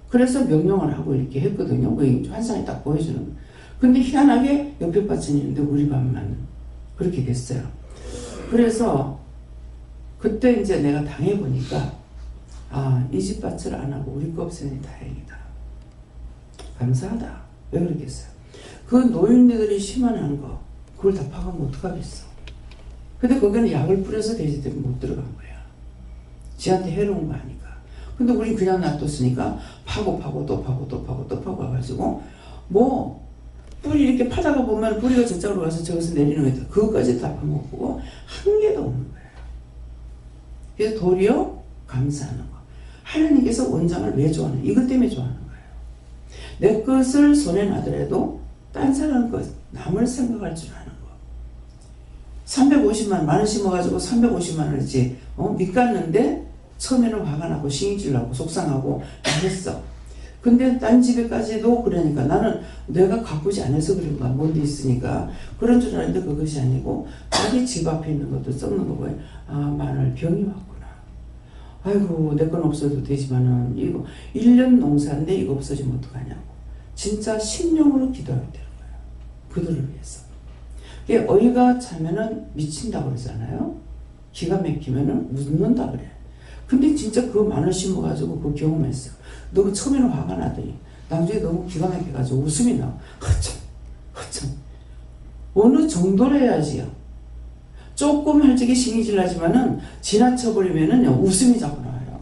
그래서 명령을 하고 이렇게 했거든요. 그 환상이 딱 보여주는 거. 근데 희한하게 옆에 밭은 있는데 우리 밭만 그렇게 됐어요. 그래서 그때 이제 내가 당해보니까 이 집 밭을 안 하고 우리 거 없으니 다행이다. 감사하다. 왜 그러겠어요? 그 노인네들이 심어놓은 거 그걸 다 파가면 어떡하겠어. 근데 거기는 약을 뿌려서 돼지들이 못 들어간 거야. 지한테 해로운 거 아니까. 근데 우린 그냥 놔뒀으니까 파고 와가지고 뭐 뿌리 이렇게 파다가 보면 뿌리가 저쪽으로 가서 저기서 내리는 거다. 그것까지 다 파먹고 한 개도 없는 거예요. 그래서 도리어 감사하는 거. 하나님께서 원장을 왜 좋아하는? 이것 때문에 좋아하는 거예요. 내 것을 손에 놔더라도 딴 사람 것, 남을 생각할 줄 아는 거. 350만 원 심어가지고 350만 원이지 밑갔는데 처음에는 화가 나고 신경질 나고 속상하고 했어. 근데 딴 집에까지도 그러니까 나는 내가 가꾸지 않아서 그런가 뭔데 있으니까 그런 줄 알았는데 그것이 아니고 자기 집 앞에 있는 것도 썩는 거 보여. 마늘 병이 왔구나. 아이고 내 건 없어도 되지만은 이거 1년 농사인데 이거 없어지면 어떡하냐고. 진짜 심령으로 기도해야 되는 거예요. 그들을 위해서. 어이가 차면은 미친다고 그러잖아요. 기가 막히면은 웃는다 그래. 근데 진짜 그 마늘 심어가지고 그 경험했어. 너무 처음에는 화가 나더니 나중에 너무 기가 막혀가지고 웃음이 나. 허참. 어느 정도로 해야지요. 조금 할적이 신경질 나지만은 지나쳐버리면은 웃음이 자꾸 나와요.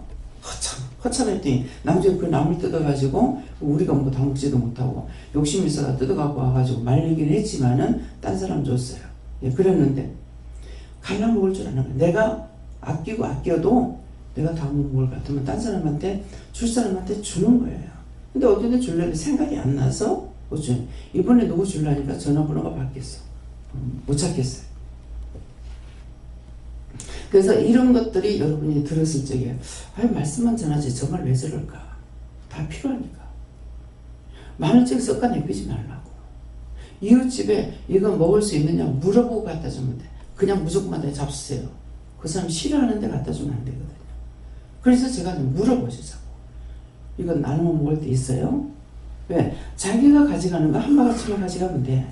허참했더니 나중에 그 나물 뜯어가지고 우리가 뭐 다 먹지도 못하고 욕심 있어가 뜯어갖고 와가지고 말리긴 했지만은 딴 사람 줬어요. 예, 그랬는데 갈라먹을 줄 아는 거야. 내가 아껴도 내가 다 못 먹을 것 같으면 딴 사람한테 줄 사람한테 주는 거예요. 근데 어딘데 줄려는 생각이 안 나서 못 주는. 이번에 누구 줄라니까 전화번호가 바뀌었어. 못 찾겠어요. 그래서 이런 것들이 여러분이 들었을 적에 말씀만 전하지 정말 왜 저럴까? 다 필요하니까. 마늘찍 섞어 내비지 말라고. 이웃집에 이거 먹을 수 있느냐 물어보고 갖다 주면 돼. 그냥 무조건 갖다 잡수세요. 그 사람 싫어하는데 갖다 주면 안 되거든요. 그래서 제가 물어보시자고. 이거 나눠 먹을 때 있어요? 왜? 자기가 가져가는 거 한 바가지만 가져가면 돼.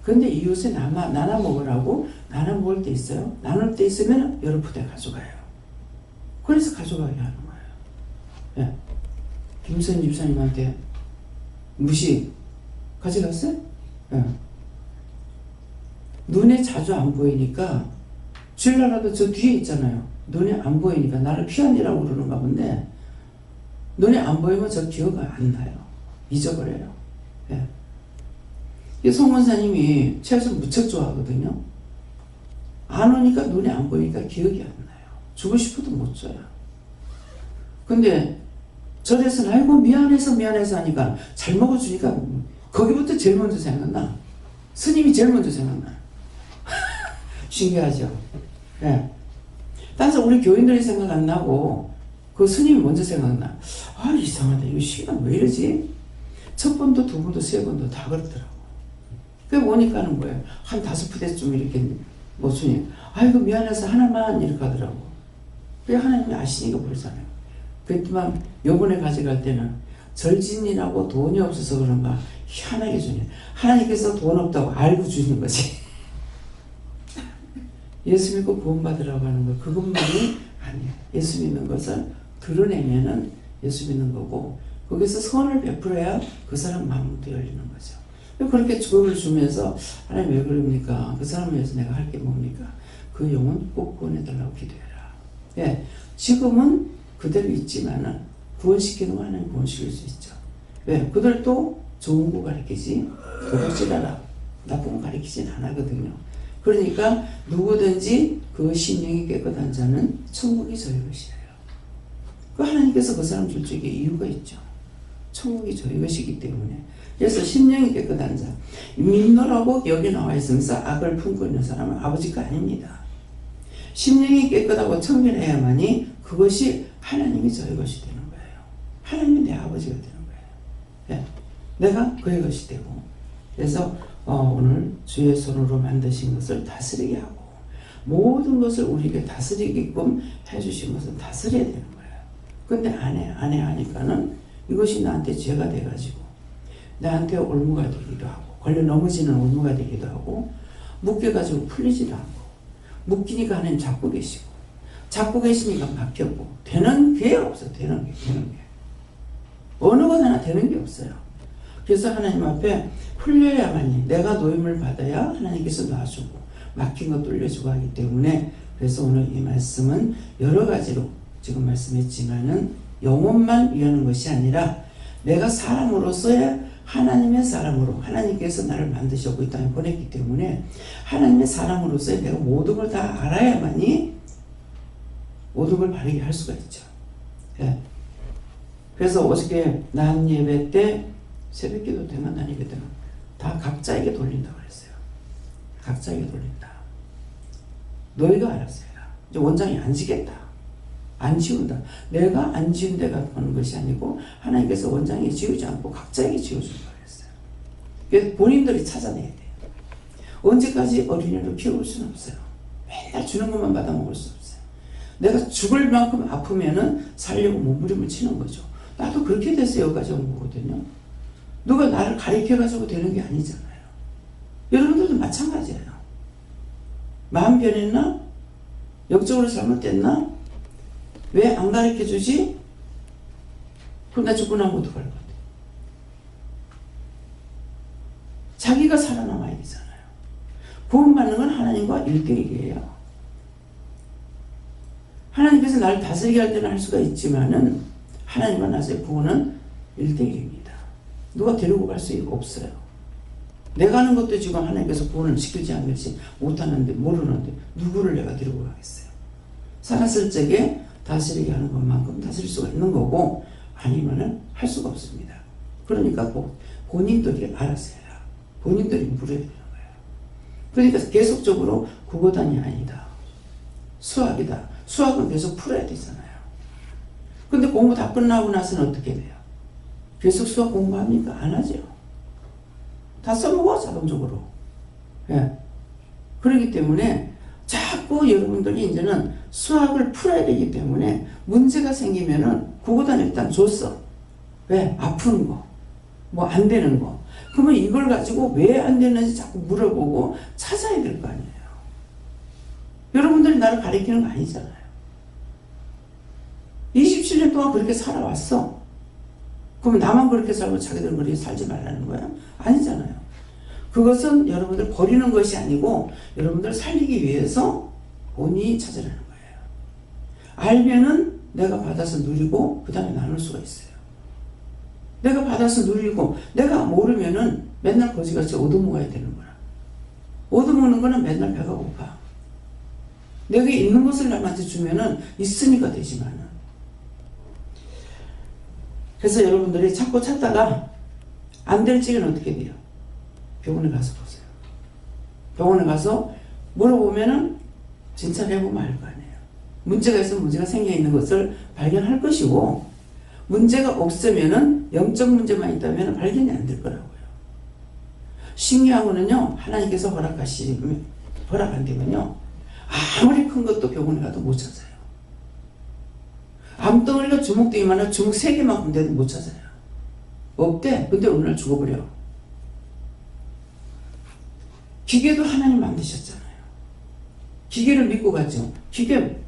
근데 이웃에 나눠 먹으라고 나눠 먹을 때 있어요? 나눌 때 있으면 여러 푸대 가져가요. 그래서 가져가게 하는 거예요. 예. 김선 집사님한테 무식 가져갔어요? 예. 눈에 자주 안 보이니까 줄라라도 저 뒤에 있잖아요. 눈에 안 보이니까 나를 피하니라고 그러는가 본데 눈에 안 보이면 저 기억 안 나요. 잊어버려요. 예. 이 송원사님이 책을 무척 좋아하거든요. 안 오니까 눈에 안 보이니까 기억이 안 나요. 주고 싶어도 못 줘요. 근데 절에서는 아이고 미안해서 하니까 잘 먹어주니까 거기부터 제일 먼저 생각나. 스님이 제일 먼저 생각나. 신기하죠. 예. 따라서 우리 교인들이 생각 안 나고 그 스님이 먼저 생각나. 이상하다. 이거 시간 왜 이러지? 첫 번도 두 번도 세 번도 다 그렇더라고. 그게 뭐니까는 거예요. 한 5푸대쯤 이렇게 못 주니 아이고 미안해서 하나만 이렇게 하더라고. 그게 하나님이 아시니까 그러잖아요. 그랬지만 요번에 가져갈 때는 절진이라고 돈이 없어서 그런가 희한하게 주니 하나님께서 돈 없다고 알고 주는 거지. 예수 믿고 구원받으라고 하는 거 그것만이 아니에요. 예수 믿는 것을 드러내면은 예수 믿는 거고 거기서 선을 베풀어야 그 사람 마음도 열리는 거죠. 그렇게 죽음을 주면서 하나님 왜 그럽니까? 그 사람을 위해서 내가 할 게 뭡니까? 그 영혼 꼭 구원해달라고 기도해라. 예, 지금은 그대로 있지만은 구원시키는 거 하나님 구원시킬 수 있죠. 왜? 그들도 좋은 거 가르치지 도둑질하라 나쁜 거 가르치진 안 하거든요. 그러니까 누구든지 그 심령이 깨끗한 자는 천국이 저희 것이에요. 그 하나님께서 그 사람 줄 적에 이유가 있죠. 천국이 저희 것이기 때문에. 그래서 심령이 깨끗한 자 믿노라고 여기 나와 있으면서 악을 품고 있는 사람은 아버지가 아닙니다. 심령이 깨끗하고 청결해야만이 그것이 하나님이 저희 것이 되는 거예요. 하나님이 내 아버지가 되는 거예요. 네. 내가 그의 것이 되고 그래서 오늘 주의 손으로 만드신 것을 다스리게 하고 모든 것을 우리에게 다스리게끔 해주신 것은 다스려야 되는 거예요. 근데 안 해 하니까는 이것이 나한테 죄가 돼가지고 나한테 올무가 되기도 하고 걸려 넘어지는 올무가 되기도 하고 묶여가지고 풀리지도 않고 묶이니까 하나님 잡고 계시고 잡고 계시니까 막혔고 되는 게 없어요. 되는 게 어느 것 하나 되는 게 없어요. 그래서 하나님 앞에 풀려야만이 내가 노임을 받아야 하나님께서 놔주고 막힌 거 뚫려주고 하기 때문에 그래서 오늘 이 말씀은 여러 가지로 지금 말씀했지만은 영혼만 위하는 것이 아니라 내가 사람으로서의 하나님의 사람으로 하나님께서 나를 만드셨고 이 땅에 보냈기 때문에 하나님의 사람으로서의 내가 모든 걸 다 알아야만이 모든 걸 바르게 할 수가 있죠. 예. 그래서 어저께 낮 예배 때 새벽기도 되면 낮 예배 때는 다 각자에게 돌린다고 그랬어요. 각자에게 돌린다. 너희가 알았어요. 이제 원장이 안 지겠다. 안 지운다. 내가 안 지운 데가 보는 것이 아니고 하나님께서 원장이 지우지 않고 각자에게 지워준다고 했어요. 그래서 본인들이 찾아내야 돼요. 언제까지 어린이를 키울 수는 없어요. 맨날 주는 것만 받아먹을 수 없어요. 내가 죽을 만큼 아프면은 살려고 몸부림을 치는 거죠. 나도 그렇게 돼서 여기까지 온 거거든요. 누가 나를 가르쳐가지고 되는 게 아니잖아요. 여러분들도 마찬가지예요. 마음 변했나? 영적으로 잘못됐나? 왜 안 가르쳐주지? 그럼 나 죽고 나면 어떡할 건데? 자기가 살아남아야 되잖아요. 구원받는 건 하나님과 1대1이에요. 하나님께서 나를 다스리게 할 때는 할 수가 있지만은 하나님과 나서의 구원은 1대1입니다. 누가 데리고 갈 수 없어요. 내가 하는 것도 지금 하나님께서 구원을 시키지 않을지 못하는데 모르는데 누구를 내가 데리고 가겠어요. 살았을 적에 다스리게 하는 것만큼 다스릴 수가 있는 거고 아니면은 할 수가 없습니다. 그러니까 꼭 본인들이 알아서 해라. 본인들이 물어야 되는 거예요. 그러니까 계속적으로 국어단이 아니다. 수학이다. 수학은 계속 풀어야 되잖아요. 근데 공부 다 끝나고 나서는 어떻게 돼요? 계속 수학 공부합니까? 안 하죠. 다 써먹어 자동적으로. 예. 그렇기 때문에 자꾸 여러분들이 이제는 수학을 풀어야 되기 때문에 문제가 생기면은 국어단 일단 줬어. 왜? 아픈 거. 뭐 안 되는 거. 그러면 이걸 가지고 왜 안 되는지 자꾸 물어보고 찾아야 될 거 아니에요. 여러분들이 나를 가리키는 거 아니잖아요. 27년 동안 그렇게 살아왔어. 그러면 나만 그렇게 살고 자기들은 그렇게 살지 말라는 거야? 아니잖아요. 그것은 여러분들 버리는 것이 아니고 여러분들 살리기 위해서 본인이 찾으라는 거예요. 알면은 내가 받아서 누리고 그 다음에 나눌 수가 있어요. 내가 받아서 누리고 내가 모르면은 맨날 거지같이 얻어먹어야 되는 거야. 얻어먹는 거는 맨날 배가 고파. 내가 있는 것을 남한테 주면은 있으니까 되지만은. 그래서 여러분들이 찾고 찾다가 안 될 적에는 어떻게 돼요? 병원에 가서 보세요. 병원에 가서 물어보면은 진찰을 해보면 알 거 아니에요. 문제가 있으면 문제가 생겨 있는 것을 발견할 것이고 문제가 없으면은 영적 문제만 있다면 발견이 안 될 거라고요. 신기한 거는요, 하나님께서 허락 안 되면요, 아무리 큰 것도 병원에 가도 못 찾아요. 암덩어리가 주먹덩이만한 주먹 3개만큼 돼도 못 찾아요. 없대. 근데 어느 날 죽어버려. 기계도 하나님 만드셨잖아요. 기계를 믿고 가죠. 기계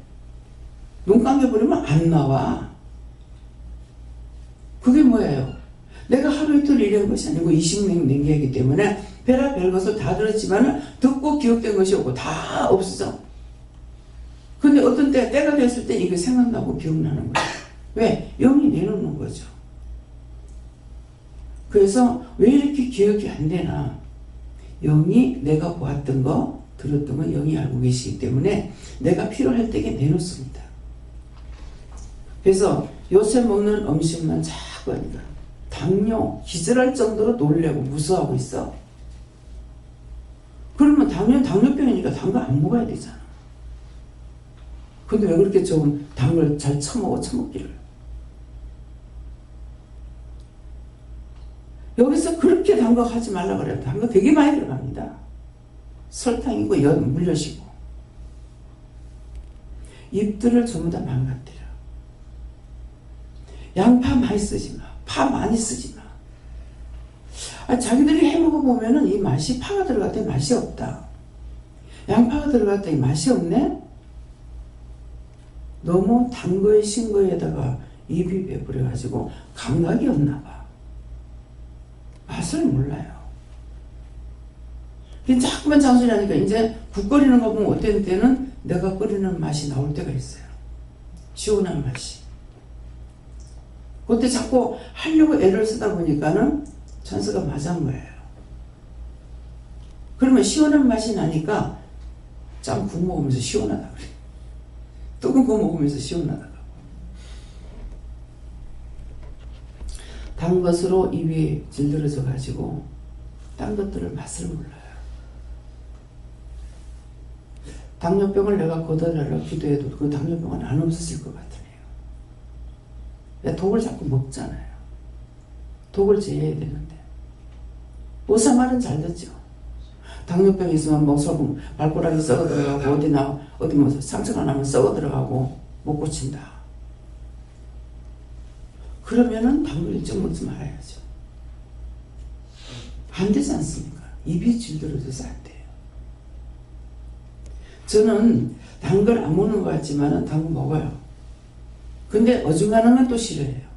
눈 감겨버리면 안 나와. 그게 뭐예요? 내가 하루 이틀 일한 것이 아니고 20년 nen기하기 때문에 별의별 것을 다 들었지만 듣고 기억된 것이 없고 다 없어져. 근데 어떤 때가 됐을 때 이게 생각나고 기억나는 거예요. 왜? 영이 내놓는 거죠. 그래서 왜 이렇게 기억이 안 되나? 영이 내가 보았던 거, 들었던 거 영이 알고 계시기 때문에 내가 필요할 때에 내놓습니다. 그래서 요새 먹는 음식만 자꾸 하니까 당뇨, 기절할 정도로 놀래고 무서워하고 있어. 그러면 당뇨병이니까 단 거 안 먹어야 되잖아. 근데 왜 그렇게 좀 단 걸 잘 처먹기를. 여기서 그렇게 단 거 하지 말라 그래요. 단 거 되게 많이 들어갑니다. 설탕이고 물엿이고. 입들을 전부 다 망가뜨려. 양파 많이 쓰지 마. 파 많이 쓰지 마. 자기들이 해먹어 보면은 이 맛이 파가 들어갔더니 맛이 없다. 양파가 들어갔더니 맛이 없네? 너무 단 거에 신 거에다가 입이 배부려가지고 감각이 없나 봐. 맛을 몰라요. 자꾸만 장소리 하니까 이제 국 끓이는 거 보면 어떤 때는 내가 끓이는 맛이 나올 때가 있어요. 시원한 맛이. 그때 자꾸 하려고 애를 쓰다 보니까는 찬스가 맞은 거예요. 그러면 시원한 맛이 나니까 짬 국 먹으면서 시원하다 그래. 뜨거운 거 먹으면서 시원하다. 단 것으로 입이 질들어져 가지고 딴 것들을 맛을 몰라요. 당뇨병을 내가 거둬내려고 기도해도 그 당뇨병은 안 없어질 것 같으네요. 독을 자꾸 먹잖아요. 독을 제해야 되는데. 의사 말은 잘 듣죠. 당뇨병이 있으면 뭐 소금, 발가락이 썩어 들어가고 어디 뭐 상처가 나면 썩어 들어가고 못 고친다. 그러면은 당뇨 일찍 먹지 말아야죠. 안 되지 않습니까? 입이 질들어져서 안 돼요. 저는 단 걸 안 먹는 것 같지만은 단 거 먹어요. 근데 어중간한 건 또 싫어해요.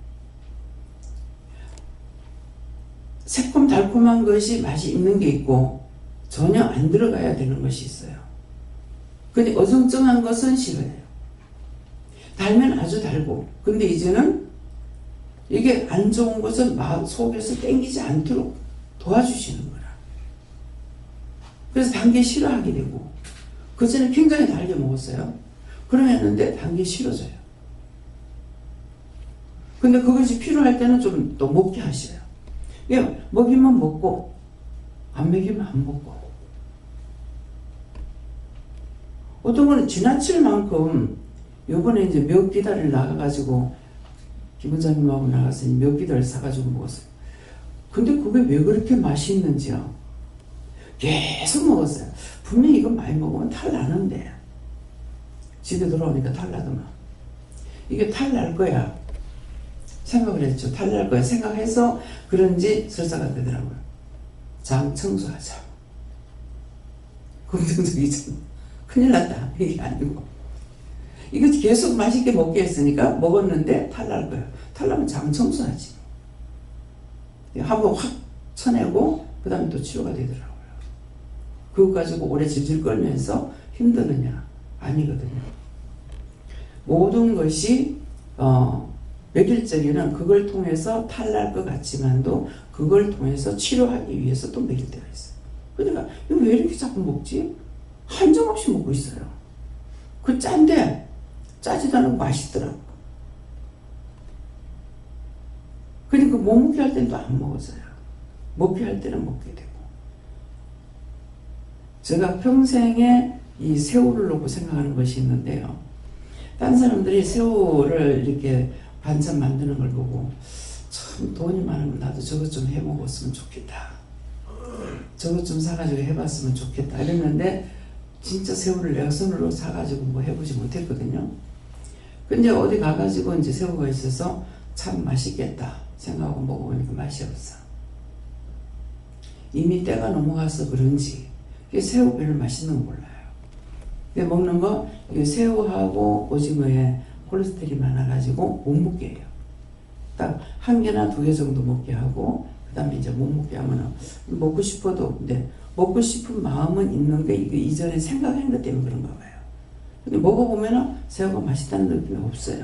새콤달콤한 것이 맛이 있는 게 있고 전혀 안 들어가야 되는 것이 있어요. 근데 어정쩡한 것은 싫어해요. 달면 아주 달고, 근데 이제는 이게 안 좋은 것은 마음 속에서 땡기지 않도록 도와주시는 거라. 그래서 단 게 싫어하게 되고, 그전에 굉장히 달게 먹었어요. 그러했는데 단 게 싫어져요. 근데 그것이 필요할 때는 좀 또 먹게 하셔요. 먹이면 먹고 안 먹이면 안 먹고. 어떤 거는 지나칠 만큼 요번에 이제 멱비다를 나가가지고 김원장님하고 나가서 멱비다를 사가지고 먹었어요. 근데 그게 왜 그렇게 맛있는지요. 계속 먹었어요. 분명히 이거 많이 먹으면 탈 나는데 집에 돌아오니까 탈 나더만. 이게 탈 날 거야 생각을 했죠. 탈 날 거야 생각해서 그런지 설사가 되더라고요. 장 청소하자. 긍정적이죠. 큰일 났다. 이게 아니고. 이거 계속 맛있게 먹게 했으니까 먹었는데 탈 날 거야. 탈 나면 장 청소하지. 한번 확 쳐내고 그 다음에 또 치료가 되더라고요. 그거 가지고 오래 질질 끌면서 힘드느냐? 아니거든요. 모든 것이 먹일 적에는 그걸 통해서 탈날 것 같지만도 그걸 통해서 치료하기 위해서 또 먹일 때가 있어요. 그러니까 이거 왜 이렇게 자꾸 먹지? 한정없이 먹고 있어요. 그 짠데 짜지도 않고 맛있더라고. 그러니까 못 먹게 할 때는 또 안 먹어져요. 먹게 할 때는 먹게 되고. 제가 평생에 이 새우를 놓고 생각하는 것이 있는데요. 딴 사람들이 새우를 이렇게 반찬 만드는 걸 보고 참 돈이 많으면 나도 저것 좀 해 먹었으면 좋겠다. 저것 좀 사가지고 해봤으면 좋겠다. 이랬는데 진짜 새우를 내가 손으로 사가지고 뭐 해보지 못했거든요. 근데 어디 가가지고 이제 새우가 있어서 참 맛있겠다 생각하고 먹어보니까 맛이 없어. 이미 때가 넘어가서 그런지 새우 별로 맛있는 거 몰라요. 근데 먹는 거 새우하고 오징어에 콜레스테롤이 많아가지고 못 먹게 해요. 딱 한 개나 두 개 정도 먹게 하고 그 다음에 이제 못 먹게 하면은 먹고 싶어도 근데 먹고 싶은 마음은 있는 게 이게 이전에 생각한 것 때문에 그런가 봐요. 근데 먹어보면은 새우가 맛있다는 느낌이 없어요.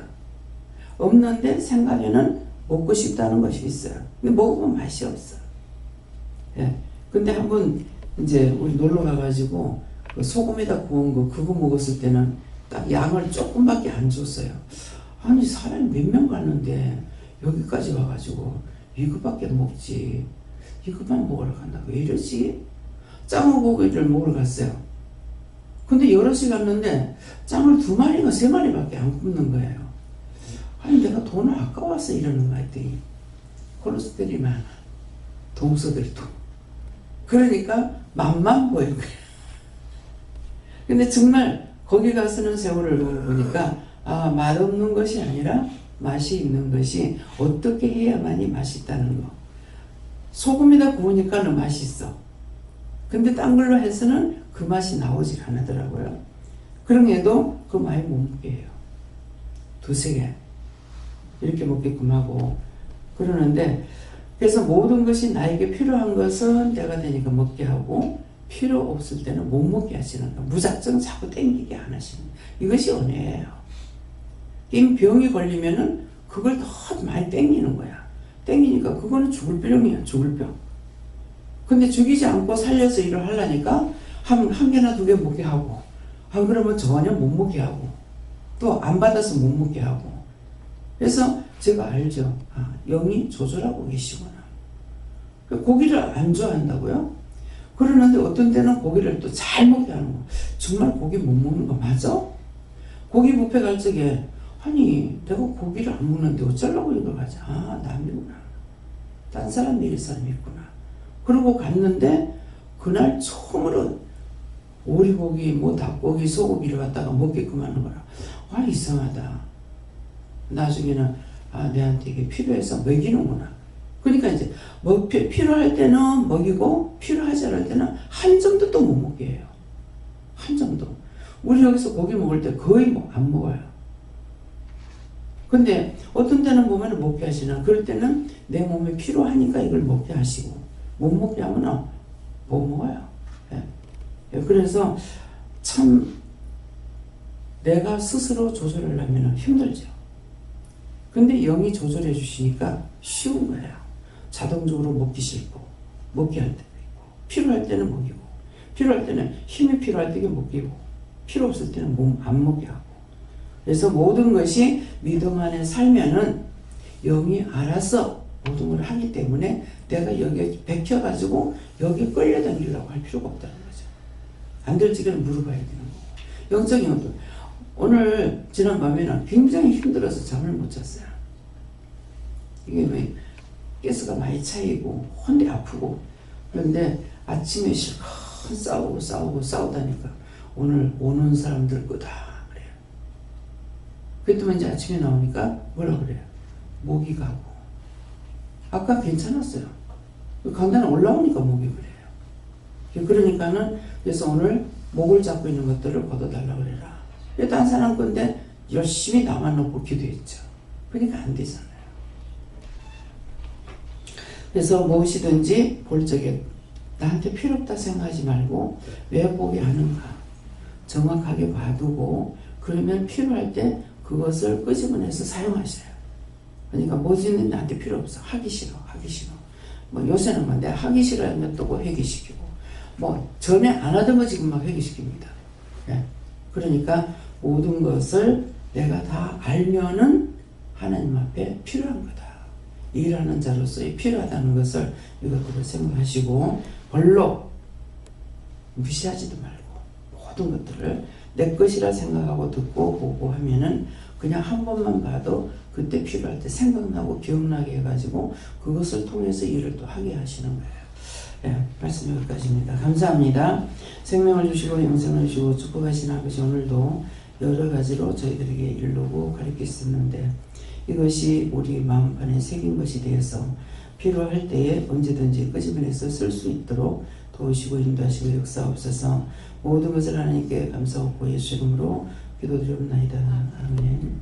없는데 생각에는 먹고 싶다는 것이 있어요. 근데 먹으면 맛이 없어요. 예. 근데 한번 이제 우리 놀러 가가지고 그 소금에다 구운 거 그거 먹었을 때는 딱 양을 조금밖에 안 줬어요. 아니 사람이 몇 명 갔는데 여기까지 와가지고 이거밖에 먹지 이것만 먹으러 간다고 왜 이러지? 짱어 고기를 먹으러 갔어요. 근데 여럿이 갔는데 짱을 2마리가 3마리밖에 안 굽는 거예요. 아니 내가 돈을 아까워서 이러는 거 했더니 콜레스테롤이 많아. 동서들도. 그러니까 맛만 보인 거예요. 근데 정말 거기 가서는 새우를 먹어보니까 아 맛없는 것이 아니라 맛이 있는 것이 어떻게 해야만이 맛있다는 거. 소금에다 구우니까는 맛있어. 근데 딴 걸로 해서는 그 맛이 나오질 않더라고요. 그럼에도 그 많이 못 먹게 해요. 2-3개 이렇게 먹게끔 하고 그러는데 그래서 모든 것이 나에게 필요한 것은 때가 되니까 먹게 하고 필요 없을 때는 못 먹게 하시는 거. 무작정 자꾸 땡기게 안 하시는 거. 이것이 은혜예요. 병이 걸리면은 그걸 더 많이 땡기는 거야. 땡기니까 그거는 죽을 병이야. 죽을 병. 근데 죽이지 않고 살려서 일을 하려니까 한 개나 2개 먹게 하고 안 그러면 전혀 못 먹게 하고 또 안 받아서 못 먹게 하고 그래서 제가 알죠. 아, 영이 조절하고 계시구나. 고기를 안 좋아한다고요? 그러는데 어떤 때는 고기를 또 잘 먹게 하는 거. 정말 고기 못 먹는 거 맞아? 고기 뷔페 갈 적에 아니 내가 고기를 안 먹는데 어쩌려고 이걸 가자. 아 남이구나. 딴 사람 내릴 사람이 있구나. 그러고 갔는데 그날 처음으로 오리고기 뭐 닭고기 소고기를 갖다가 먹게끔 하는 거라. 아 이상하다. 나중에는 아 내한테 이게 필요해서 먹이는구나. 그러니까 이제 필요할 때는 먹이고 필요하지 않을 때는 한 점도 또 못 먹게 해요. 한 점도. 우리 여기서 고기 먹을 때 거의 안 먹어요. 근데 어떤 때는 보면 먹게 하시나 그럴 때는 내 몸에 필요하니까 이걸 먹게 하시고 못 먹게 하면 못 먹어요. 예. 그래서 참 내가 스스로 조절하려면 힘들죠. 근데 영이 조절해 주시니까 쉬운 거예요. 자동적으로 먹기 싫고 먹게 할 때도 있고 필요할 때는 먹이고 필요할 때는 힘이 필요할 때는 먹이고 필요 없을 때는 몸 안 먹게 하고 그래서 모든 것이 믿음 안에 살면은 영이 알아서 모든 걸 하기 때문에 내가 여기에 bek혀가지고 여기에 끌려다니려고 할 필요가 없다는 거죠. 안 될지는 물어봐야 되는 거고. 영적인 것도 오늘 지난 밤에는 굉장히 힘들어서 잠을 못 잤어요. 이게 왜 가스가 많이 차이고 혼대 아프고 그런데 아침에 실컷 싸우다니까 오늘 오는 사람들 거다 그래요. 그랬더니 이제 아침에 나오니까 뭐라 그래요? 목이 가고 아까 괜찮았어요. 강단에 올라오니까 목이 그래요. 그러니까는 그래서 오늘 목을 잡고 있는 것들을 걷어달라고 그래라. 딴 사람 건데 열심히 남아놓고 기도했죠. 그러니까 안 되잖아요. 그래서 무엇이든지 볼 적에 나한테 필요 없다 생각하지 말고 왜 보게 하는가 정확하게 봐두고 그러면 필요할 때 그것을 끄집어내서 사용하셔요. 그러니까 뭐지는 나한테 필요 없어. 하기 싫어. 뭐 요새는 막 내가 하기 싫어하면 또 회개시키고 뭐 전에 안 하던 거 지금 막 회개시킵니다. 예. 그러니까 모든 것을 내가 다 알면은 하나님 앞에 필요한 거다. 일하는 자로서 필요하다는 것을 이것들을 생각하시고 별로 무시하지도 말고 모든 것들을 내 것이라 생각하고 듣고 보고 하면은 그냥 한 번만 봐도 그때 필요할 때 생각나고 기억나게 해가지고 그것을 통해서 일을 또 하게 하시는 거예요. 네, 말씀 여기까지입니다. 감사합니다. 생명을 주시고 영생을 주시고 축복하신 아버지 오늘도 여러 가지로 저희들에게 이르고 가르치셨는데 이것이 우리 마음판에 새긴 것이 되어서 필요할 때에 언제든지 끄집어내서 쓸 수 있도록 도우시고 인도하시고 역사옵소서. 모든 것을 하나님께 감사하고 예수 이름으로 기도드리옵나이다. 아멘.